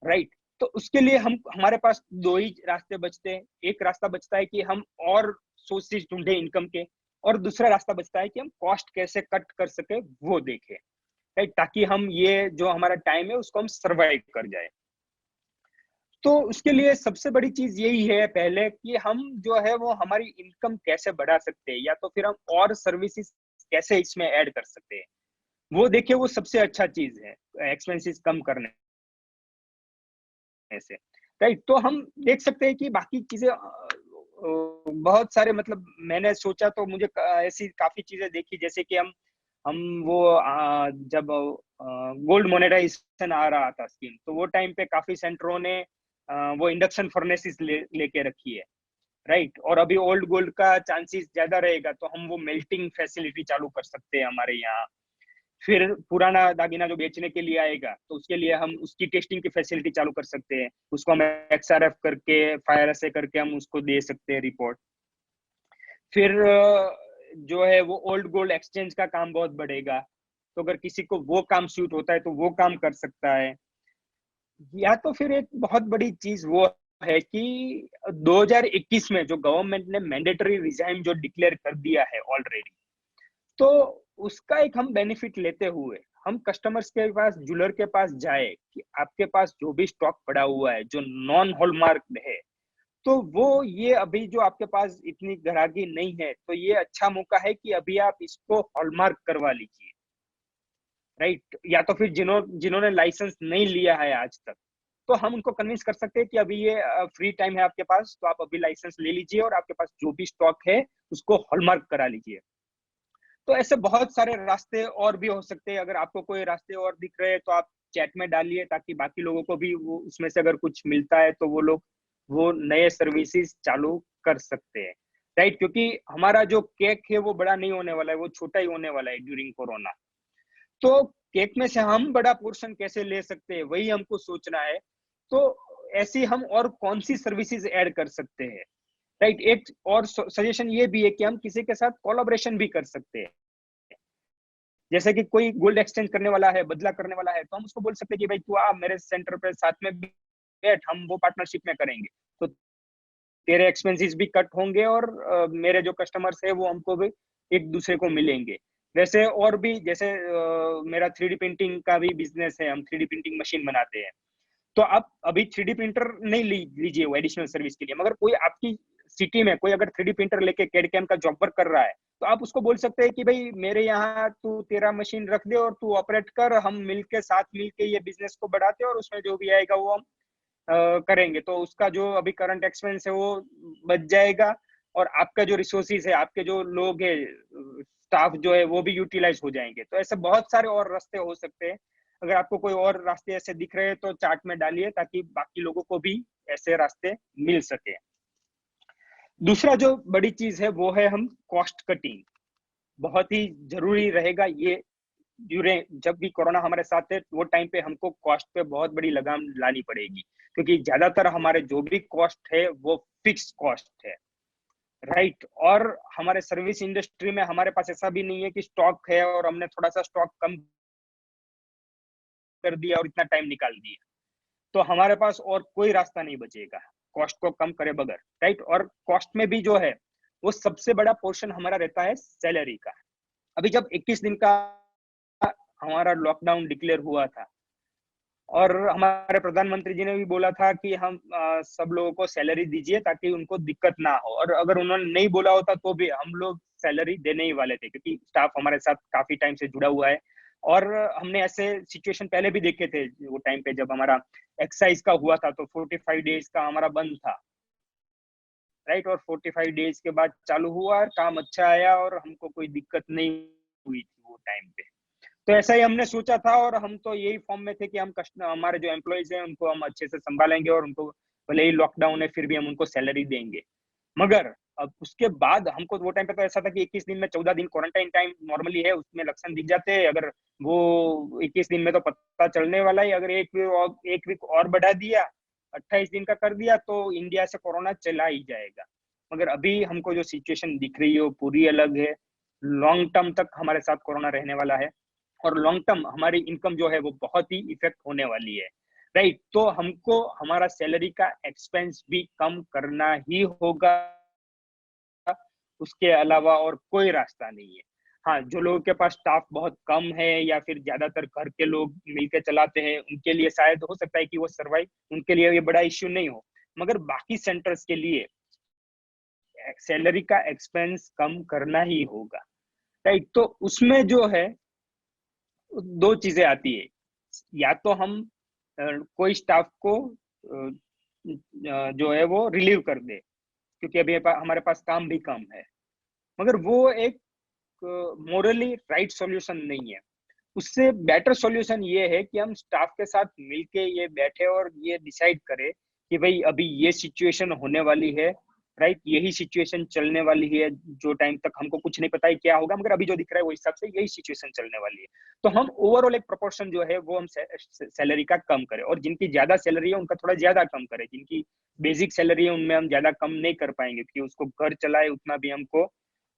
राइट, तो उसके लिए हम हमारे पास दो ही रास्ते बचते हैं। एक रास्ता बचता है कि हम और सोर्सेज ढूंढे इनकम के, और दूसरा रास्ता बचता है कि हम कॉस्ट कैसे कट कर सके वो देखें। राइट, ताकि हम ये जो हमारा टाइम है उसको हम सरवाइव कर जाए। तो उसके लिए सबसे बड़ी चीज यही है पहले कि हम जो है वो हमारी इनकम कैसे बढ़ा सकते हैं, या तो फिर हम और सर्विसेज कैसे इसमें ऐड कर सकते हैं, वो देखिए वो सबसे अच्छा चीज है एक्सपेंसेस कम करने से। राइट, तो हम देख सकते हैं कि बाकी चीजें बहुत सारे मतलब मैंने सोचा तो मुझे ऐसी काफी चीजें देखी, जैसे कि हम वो जब गोल्ड मोनेटाइजेशन आ रहा था स्कीम, तो वो टाइम पे काफी सेंटरों ने वो इंडक्शन फर्नेसिस लेके रखी है। राइट, और अभी ओल्ड गोल्ड का चांसेस ज्यादा रहेगा तो हम वो मेल्टिंग फैसिलिटी चालू कर सकते हैं हमारे यहाँ। फिर पुराना दागिना जो बेचने के लिए आएगा तो उसके लिए हम उसकी टेस्टिंग की फैसिलिटी चालू कर सकते हैं, उसको हम एक्सआरएफ करके फायर से करके हम उसको दे सकते हैं रिपोर्ट। फिर जो है वो ओल्ड गोल्ड एक्सचेंज का काम बहुत बढ़ेगा, तो अगर किसी को वो काम सूट होता है तो वो काम कर सकता है। या तो फिर एक बहुत बड़ी चीज वो है कि 2021 में जो गवर्नमेंट ने मैंडेटरी रिजाइन जो डिक्लेयर कर दिया है ऑलरेडी, तो उसका एक हम बेनिफिट लेते हुए हम कस्टमर्स के पास, ज्वेलर के पास जाए कि आपके पास जो भी स्टॉक पड़ा हुआ है जो नॉन हॉलमार्क है, तो वो ये अभी जो आपके पास इतनी ग्राहकी नहीं है तो ये अच्छा मौका है कि अभी आप इसको हॉलमार्क करवा लीजिए। राइट, या तो फिर जिन्होंने लाइसेंस नहीं लिया है आज तक, तो हम उनको कन्विंस कर सकते हैं कि अभी ये फ्री टाइम है आपके पास, तो आप अभी लाइसेंस ले लीजिए और आपके पास जो भी स्टॉक है उसको हॉलमार्क करा लीजिए। तो ऐसे बहुत सारे रास्ते और भी हो सकते हैं। अगर आपको कोई रास्ते और दिख रहे हैं तो आप चैट में डालिए, ताकि बाकी लोगों को भी वो उसमें से अगर कुछ मिलता है तो वो लोग वो नए सर्विसेज चालू कर सकते हैं, राइट? क्योंकि हमारा जो केक है वो बड़ा नहीं होने वाला है, वो छोटा ही होने वाला है ड्यूरिंग कोरोना। तो केक में से हम बड़ा पोर्शन कैसे ले सकते हैं, वही हमको सोचना है। तो ऐसी हम और कौन सी सर्विसेज ऐड कर सकते हैं, राइट? एक और सजेशन ये भी है कि हम किसी के साथ कोलैबोरेशन भी कर सकते हैं। जैसे कि कोई गोल्ड एक्सचेंज करने वाला है, बदला करने वाला है, तो हम उसको बोल सकते हैं कि भाई तू आ मेरे सेंटर पे साथ में बैठ, हम वो पार्टनरशिप में करेंगे। तो तेरे एक्सपेंसेस भी कट होंगे और मेरे जो कस्टमर्स है वो हमको भी एक दूसरे को मिलेंगे। वैसे और भी जैसे मेरा 3D प्रिंटिंग का भी बिजनेस है, हम 3D प्रिंटिंग मशीन बनाते हैं। तो आप अभी 3D प्रिंटर नहीं लीजिए वो एडिशनल सर्विस के लिए, मगर कोई आपकी सिटी में कोई अगर 3D प्रिंटर लेके कैड कैम का जॉब वर्क कर रहा है, तो आप उसको बोल सकते हैं कि भाई मेरे यहाँ तू तेरा मशीन रख दे और तू ऑपरेट कर, हम मिलके साथ मिलके ये बिजनेस को बढ़ाते हैं और उसमें जो भी आएगा वो हम करेंगे। तो उसका जो अभी करंट एक्सपेंस है वो बच जाएगा, और आपका जो रिसोर्सेज है, आपके जो लोग है, स्टाफ जो है वो भी यूटिलाइज हो जाएंगे। तो ऐसे बहुत सारे और रास्ते हो सकते हैं। अगर आपको कोई और रास्ते ऐसे दिख रहे हैं तो चार्ट में डालिए, ताकि बाकी लोगों को भी ऐसे रास्ते मिल सके। दूसरा जो बड़ी चीज है वो है हम कॉस्ट कटिंग। बहुत ही जरूरी रहेगा ये। जब भी कोरोना हमारे साथ है वो टाइम पे हमको कॉस्ट पे बहुत बड़ी लगाम लानी पड़ेगी, क्योंकि ज्यादातर हमारे जो भी कॉस्ट है वो फिक्स कॉस्ट है, राइट? और हमारे सर्विस इंडस्ट्री में हमारे पास ऐसा भी नहीं है कि स्टॉक है और हमने थोड़ा सा स्टॉक कम कर दिया और इतना टाइम निकाल दिया। तो हमारे पास और कोई रास्ता नहीं बचेगा कॉस्ट को कम करे बगैर, राइट? और कॉस्ट में भी जो है वो सबसे बड़ा पोर्शन हमारा रहता है सैलरी का। अभी जब 21 दिन का हमारा लॉकडाउन डिक्लेयर हुआ था, और हमारे प्रधानमंत्री जी ने भी बोला था कि हम सब लोगों को सैलरी दीजिए ताकि उनको दिक्कत ना हो, और अगर उन्होंने नहीं बोला होता तो भी हम लोग सैलरी देने ही वाले थे, क्योंकि स्टाफ हमारे साथ काफी टाइम से जुड़ा हुआ है। और हमने ऐसे सिचुएशन पहले भी देखे थे, वो टाइम पे जब हमारा एक्साइज का हुआ था तो 45 डेज का हमारा बंद था, राइट? और 45 डेज के बाद चालू हुआ और काम अच्छा आया और हमको कोई दिक्कत नहीं हुई थी वो टाइम पे। तो ऐसा ही हमने सोचा था, और हम तो यही फॉर्म में थे कि हम हमारे जो एम्प्लॉयज हैं उनको हम अच्छे से संभालेंगे, और उनको भले ही लॉकडाउन है फिर भी हम उनको सैलरी देंगे। मगर अब उसके बाद हमको वो टाइम पे तो ऐसा था कि 21 दिन में 14 दिन क्वारंटाइन टाइम नॉर्मली है, उसमें लक्षण दिख जाते हैं। अगर वो 21 दिन में तो पता चलने वाला है, अगर एक वीक और बढ़ा दिया, 28 दिन का कर दिया, तो इंडिया से कोरोना चला ही जाएगा। मगर अभी हमको जो सिचुएशन दिख रही है वो पूरी अलग है। लॉन्ग टर्म तक हमारे साथ कोरोना रहने वाला है, और लॉन्ग टर्म हमारी इनकम जो है वो बहुत ही इफेक्ट होने वाली है, राइट? तो हमको हमारा सैलरी का एक्सपेंस भी कम करना ही होगा, उसके अलावा और कोई रास्ता नहीं है। हाँ, जो लोगों के पास स्टाफ बहुत कम है या फिर ज्यादातर घर के लोग मिलकर चलाते हैं, उनके लिए शायद हो सकता है कि वो सर्वाइव, उनके लिए ये बड़ा इश्यू नहीं हो। मगर बाकी सेंटर्स के लिए सैलरी का एक्सपेंस कम करना ही होगा, राइट? तो उसमें जो है दो चीजें आती है। या तो हम कोई स्टाफ को जो है वो रिलीव कर दे, क्योंकि अभी हमारे पास काम भी कम है। मगर वो एक मोरली राइट सॉल्यूशन नहीं है। उससे बेटर सॉल्यूशन ये है कि हम स्टाफ के साथ मिलके ये बैठे और ये डिसाइड करें कि भाई अभी ये सिचुएशन होने वाली है, राइट? यही सिचुएशन चलने वाली है, जो टाइम तक हमको कुछ नहीं पता है क्या होगा, मगर अभी जो दिख रहा है वो हिसाब से यही सिचुएशन चलने वाली है। तो हम ओवरऑल एक प्रोपोर्शन जो है वो हम सैलरी का कम करें, और जिनकी ज्यादा सैलरी है उनका थोड़ा ज्यादा कम करें। जिनकी बेसिक सैलरी है उनमें हम ज्यादा कम नहीं कर पाएंगे, क्योंकि उसको घर चलाए उतना भी हमको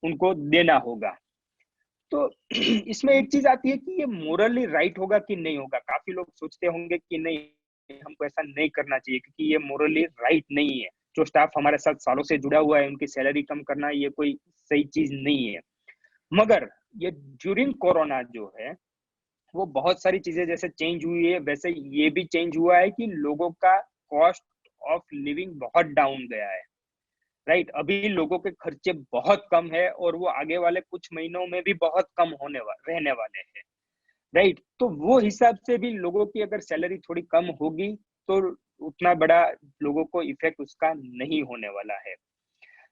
उनको देना होगा। तो इसमें एक चीज आती है कि ये मोरली राइट होगा कि नहीं होगा। काफी लोग सोचते होंगे कि नहीं, हमको ऐसा नहीं करना चाहिए, क्योंकि ये मोरली राइट नहीं है। जो स्टाफ हमारे साथ सालों से जुड़ा हुआ है उनकी सैलरी कम करना ये कोई सही चीज नहीं है। मगर ये ड्यूरिंग कोरोना जो है वो बहुत सारी चीजें जैसे चेंज हुई है, वैसे ये भी चेंज हुआ है कि लोगों का कॉस्ट ऑफ लिविंग बहुत डाउन गया है, राइट? अभी लोगों के खर्चे बहुत कम है, और वो आगे वाले कुछ महीनों में भी बहुत कम रहने वाले हैं, राइट? तो वो हिसाब से भी लोगों की अगर सैलरी थोड़ी कम होगी तो उतना बड़ा लोगों को इफेक्ट उसका नहीं होने वाला है,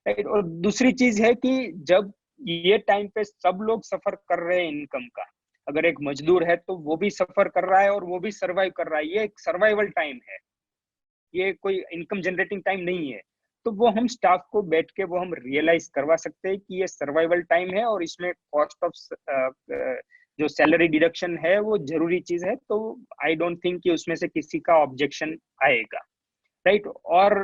राइट? और दूसरी चीज है कि जब ये टाइम पे सब लोग सफर कर रहे हैं इनकम का। अगर एक मजदूर है तो वो भी सफर कर रहा है और वो भी सरवाइव कर रहा है। ये एक सर्वाइवल टाइम है, ये कोई इनकम जनरेटिंग टाइम नहीं है। तो वो हम स्टाफ को बैठ के वो हम रियलाइज करवा सकते हैं कि ये सर्वाइवल टाइम है और इसमें कॉस्ट ऑफ जो सैलरी डिडक्शन है वो जरूरी चीज है। तो आई डोंट थिंक कि उसमें से किसी का ऑब्जेक्शन आएगा, राइट। और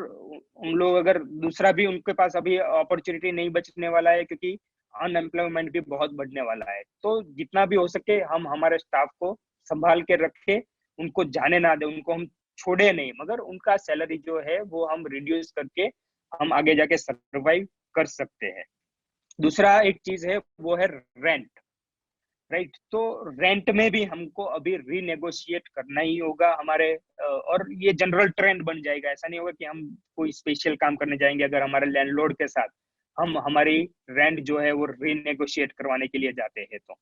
उन लोग अगर दूसरा भी उनके पास अभी अपॉर्चुनिटी नहीं बचने वाला है, क्योंकि अनएम्प्लॉयमेंट भी बहुत बढ़ने वाला है। तो जितना भी हो सके हम हमारे स्टाफ को संभाल के रखे, उनको जाने ना दे, उनको हम छोड़े नहीं, मगर उनका सैलरी जो है वो हम रिड्यूस करके हम आगे जाके सर्वाइव कर सकते हैं। दूसरा एक चीज है वो है रेंट, राइट। तो रेंट में भी हमको अभी रीनेगोशिएट करना ही होगा हमारे और ये जनरल ट्रेंड बन जाएगा। ऐसा नहीं होगा कि हम कोई स्पेशल काम करने जाएंगे अगर हमारे लैंडलॉर्ड के साथ हम हमारी रेंट जो है वो रीनेगोशिएट करवाने के लिए जाते हैं, तो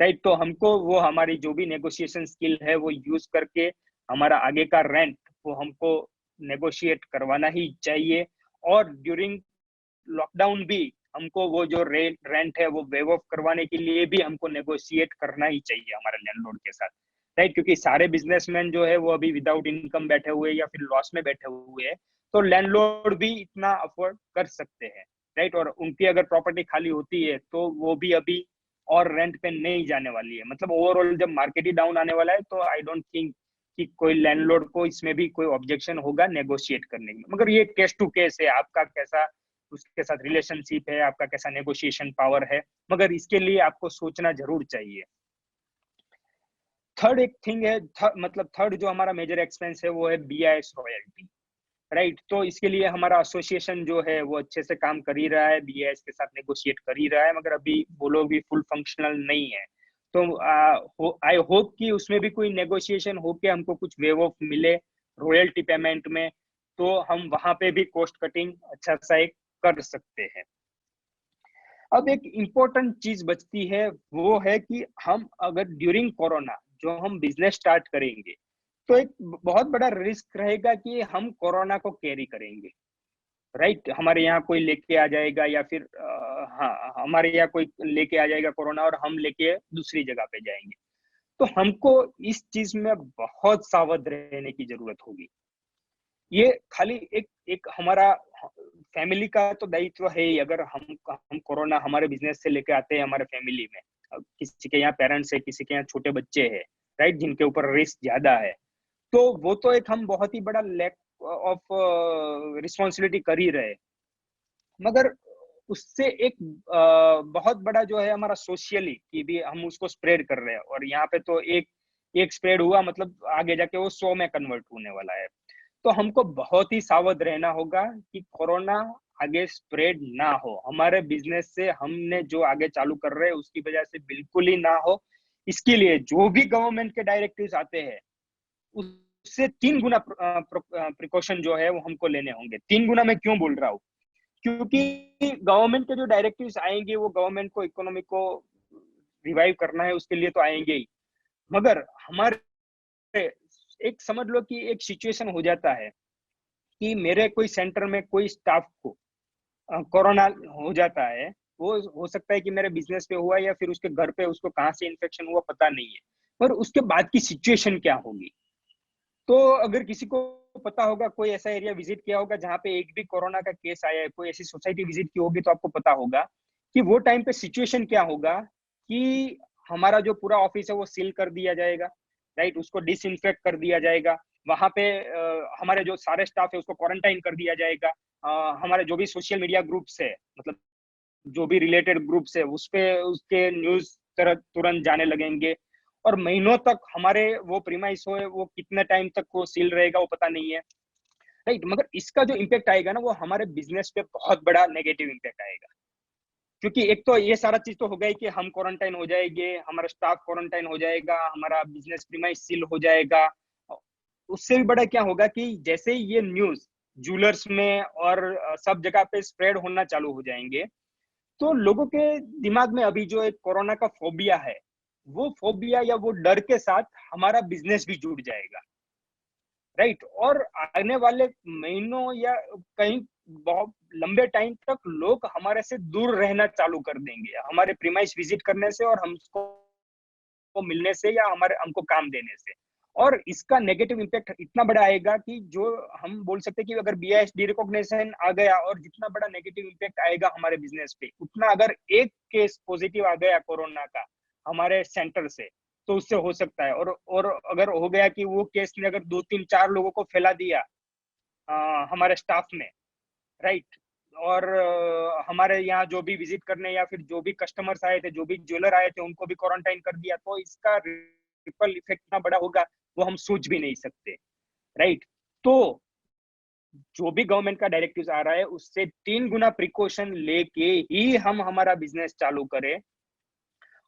राइट। तो हमको वो हमारी जो भी नेगोशिएशन स्किल है वो यूज करके हमारा आगे का रेंट वो हमको नेगोशिएट करवाना ही चाहिए। और ड्यूरिंग लॉकडाउन भी हमको वो जो रेंट है वो वेव ऑफ करवाने के लिए भी हमको नेगोशिएट करना ही चाहिए हमारे लैंडलॉर्ड के साथ, राइट। क्योंकि सारे बिजनेसमैन जो है वो अभी विदाउट इनकम बैठे हुए या फिर लॉस में बैठे हुए हैं, तो लैंडलॉर्ड भी इतना अफोर्ड कर सकते हैं, राइट। और उनकी अगर प्रॉपर्टी खाली होती है तो वो भी अभी और रेंट पे नहीं जाने वाली है। मतलब ओवरऑल जब मार्केट ही डाउन आने वाला है तो आई डोंट थिंक कि कोई लैंडलॉर्ड को इसमें भी कोई ऑब्जेक्शन होगा नेगोशिएट करने में। मगर ये केस टू केस है, आपका कैसा उसके साथ रिलेशनशिप है, आपका कैसा नेगोशिएशन पावर है, मगर इसके लिए आपको सोचना जरूर चाहिए। थर्ड एक थिंग है, मतलब थर्ड जो हमारा मेजर एक्सपेंस है वो है BIS रॉयल्टी, राइट। तो इसके लिए हमारा एसोसिएशन जो है वो अच्छे से काम कर ही रहा है, BIS के साथ नेगोशिएट कर ही रहा है, मगर अभी वो लोग भी फुल फंक्शनल नहीं है। तो आई होप कि उसमें भी कोई नेगोशिएशन होके हमको कुछ वेव ऑफ मिले रॉयल्टी पेमेंट में, तो हम वहां पे भी कॉस्ट कटिंग अच्छा सा एक कर सकते हैं। अब एक इम्पोर्टेंट चीज बचती है वो है कि हम अगर ड्यूरिंग कोरोना जो हम बिजनेस स्टार्ट करेंगे तो एक बहुत बड़ा रिस्क रहेगा कि हम कोरोना को कैरी करेंगे, राइट। हमारे यहाँ कोई लेके आ जाएगा या फिर हाँ हमारे यहाँ कोई लेके आ जाएगा कोरोना और हम लेके दूसरी जगह पे जाएंगे। तो हमको इस चीज में बहुत सावध रहने की जरूरत होगी। ये खाली एक एक हमारा फैमिली का तो दायित्व है ही। अगर हम कोरोना हमारे बिजनेस से लेके आते हैं हमारे फैमिली में, किसी के यहाँ पेरेंट्स है, किसी के यहाँ छोटे बच्चे हैं, राइट, जिनके ऊपर रिस्क ज्यादा है, तो वो तो एक हम बहुत ही बड़ा लैक ऑफ रिस्पॉन्सिबिलिटी कर ही रहे। मगर उससे एक बहुत बड़ा जो है हमारा सोशली कि भी हम उसको स्प्रेड कर रहे हैं, और यहाँ पे तो एक स्प्रेड हुआ मतलब आगे जाके वो 100 में कन्वर्ट होने वाला है। तो हमको बहुत ही सावध रहना होगा कि कोरोना आगे स्प्रेड ना हो हमारे बिजनेस से, हमने जो आगे चालू कर रहे हैं उसकी वजह से बिल्कुल ही ना हो। इसके लिए जो भी गवर्नमेंट के डायरेक्टिव्स आते हैं उससे 3 गुना प्रिकॉशन जो है वो हमको लेने होंगे। 3 गुना मैं क्यों बोल रहा हूँ, क्योंकि गवर्नमेंट के जो डायरेक्टिव्स आएंगे वो गवर्नमेंट को इकोनॉमी को रिवाइव करना है उसके लिए तो आएंगे ही, मगर हमारे एक समझ लो कि एक सिचुएशन हो जाता है कि मेरे कोई सेंटर में कोई स्टाफ को कोरोना हो जाता है, वो हो सकता है कि मेरे बिजनेस पे हुआ या फिर उसके घर पे उसको कहाँ से इन्फेक्शन हुआ पता नहीं है, पर उसके बाद की सिचुएशन क्या होगी। तो अगर किसी को पता होगा, कोई ऐसा एरिया विजिट किया होगा जहाँ पे एक भी कोरोना का केस आया है, कोई ऐसी सोसाइटी विजिट की होगी, तो आपको पता होगा कि वो टाइम पे सिचुएशन क्या होगा कि हमारा जो पूरा ऑफिस है वो सील कर दिया जाएगा, राइट, उसको डिसइंफेक्ट कर दिया जाएगा। वहां पे हमारे जो सारे स्टाफ है उसको क्वारंटाइन कर दिया जाएगा। हमारे जो भी सोशल मीडिया ग्रुप्स है, मतलब जो भी रिलेटेड ग्रुप्स है, उस पे उसके न्यूज तुरंत जाने लगेंगे, और महीनों तक हमारे वो प्रीमाइस हो वो कितने टाइम तक वो सील रहेगा वो पता नहीं है, राइट। मगर इसका जो इम्पैक्ट आएगा ना वो हमारे बिजनेस पे बहुत बड़ा नेगेटिव इम्पैक्ट आएगा, क्योंकि एक तो ये सारा चीज तो हो गई कि हम क्वारंटाइन हो जाएंगे, हमारा स्टाफ क्वारंटाइन हो जाएगा, हमारा बिजनेस प्रीमाइस सील हो जाएगा। उससे भी बड़ा क्या होगा कि जैसे ही ये न्यूज ज्वेलर्स में और सब जगह पे स्प्रेड होना चालू हो जाएंगे, तो लोगों के दिमाग में अभी जो एक कोरोना का फोबिया है, वो फोबिया या वो डर के साथ हमारा बिजनेस भी जुड़ जाएगा, राइट। और आने वाले महीनों या कहीं बहुत लंबे टाइम तक लोग हमारे से दूर रहना चालू कर देंगे, हमारे प्रीमाइस विजिट करने से और हमको मिलने से या हमारे हमको काम देने से। और इसका नेगेटिव इम्पैक्ट इतना बड़ा आएगा कि जो हम बोल सकते हैं कि अगर BISD रिकॉग्निशन आ गया और जितना बड़ा नेगेटिव इम्पैक्ट आएगा हमारे बिजनेस पे, उतना अगर एक केस पॉजिटिव आ गया कोरोना का हमारे सेंटर से, तो उससे हो सकता है। और अगर हो गया कि वो केस ने अगर 2-3-4 लोगों को फैला दिया हमारे स्टाफ में, राइट, और हमारे यहाँ जो भी विजिट करने या फिर जो भी कस्टमर्स आए थे, जो भी ज्वेलर आए थे, उनको भी क्वारंटाइन कर दिया, तो इसका रिपल इफेक्ट इतना बड़ा होगा वो हम सोच भी नहीं सकते, राइट। तो जो भी गवर्नमेंट का डायरेक्टिव आ रहा है उससे 3 गुना प्रिकॉशन लेके ही हम हमारा बिजनेस चालू करें।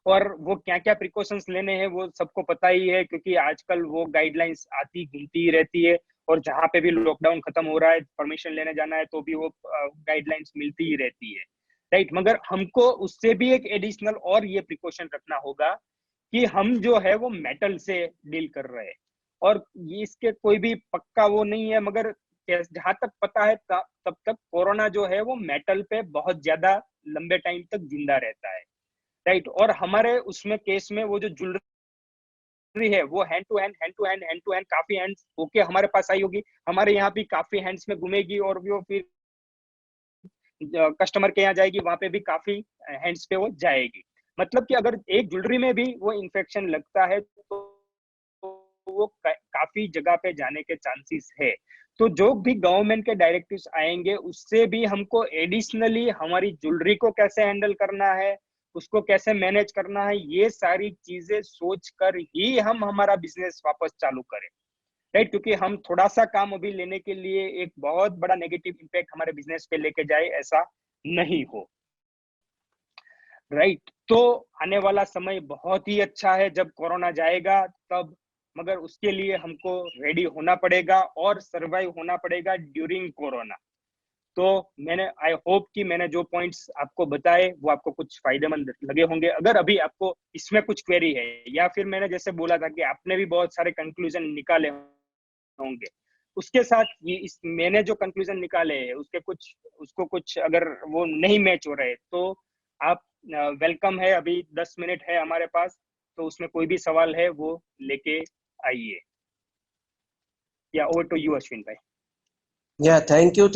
और वो क्या क्या प्रिकॉशंस लेने हैं वो सबको पता ही है, क्योंकि आजकल वो गाइडलाइंस आती घूमती ही रहती है, और जहां पे भी लॉकडाउन खत्म हो रहा है परमिशन लेने जाना है तो भी वो गाइडलाइंस मिलती ही रहती है, राइट। मगर हमको उससे भी एक एडिशनल और ये प्रिकॉशन रखना होगा कि हम जो है वो मेटल से डील कर रहे हैं, और ये इसके कोई भी पक्का वो नहीं है, मगर जहां तक पता है तब तक कोरोना जो है वो मेटल पे बहुत ज्यादा लंबे टाइम तक जिंदा रहता है, राइट। और हमारे उसमें केस में वो जो ज्वेलरी है वो हैंड टू हैंड काफी हैंड्स होके हमारे पास आई होगी, हमारे यहाँ भी काफी हैंड्स में घूमेगी, और वो फिर कस्टमर के यहाँ जाएगी, वहां पे भी काफी हैंड्स पे वो जाएगी। मतलब कि अगर एक ज्वेलरी में भी वो इन्फेक्शन लगता है तो वो काफी जगह पे जाने के चांसेस है। तो जो भी गवर्नमेंट के डायरेक्टिव्स आएंगे उससे भी हमको एडिशनली हमारी ज्वेलरी को कैसे हैंडल करना है, उसको कैसे मैनेज करना है, ये सारी चीजें सोच कर ही हम हमारा बिजनेस वापस चालू करें, राइट। क्योंकि हम थोड़ा सा काम अभी लेने के लिए एक बहुत बड़ा नेगेटिव इम्पैक्ट हमारे बिजनेस पे लेके जाए, ऐसा नहीं हो, राइट। तो आने वाला समय बहुत ही अच्छा है जब कोरोना जाएगा तब, मगर उसके लिए हमको रेडी होना पड़ेगा और सरवाइव होना पड़ेगा ड्यूरिंग कोरोना। तो मैंने आई होप कि मैंने जो पॉइंट्स आपको बताए वो आपको कुछ फायदेमंद लगे होंगे। अगर अभी आपको इसमें कुछ क्वेरी है, या फिर मैंने जैसे बोला था कि आपने भी बहुत सारे कंक्लूजन निकाले होंगे, उसके साथ ये मैंने जो कंक्लूजन निकाले हैं उसको कुछ अगर वो नहीं मैच हो रहे तो आप वेलकम है, अभी 10 मिनट है हमारे पास, तो उसमें कोई भी सवाल है वो लेके आइए। या ओवर टू यू अश्विन भाई।
Yeah, thank you.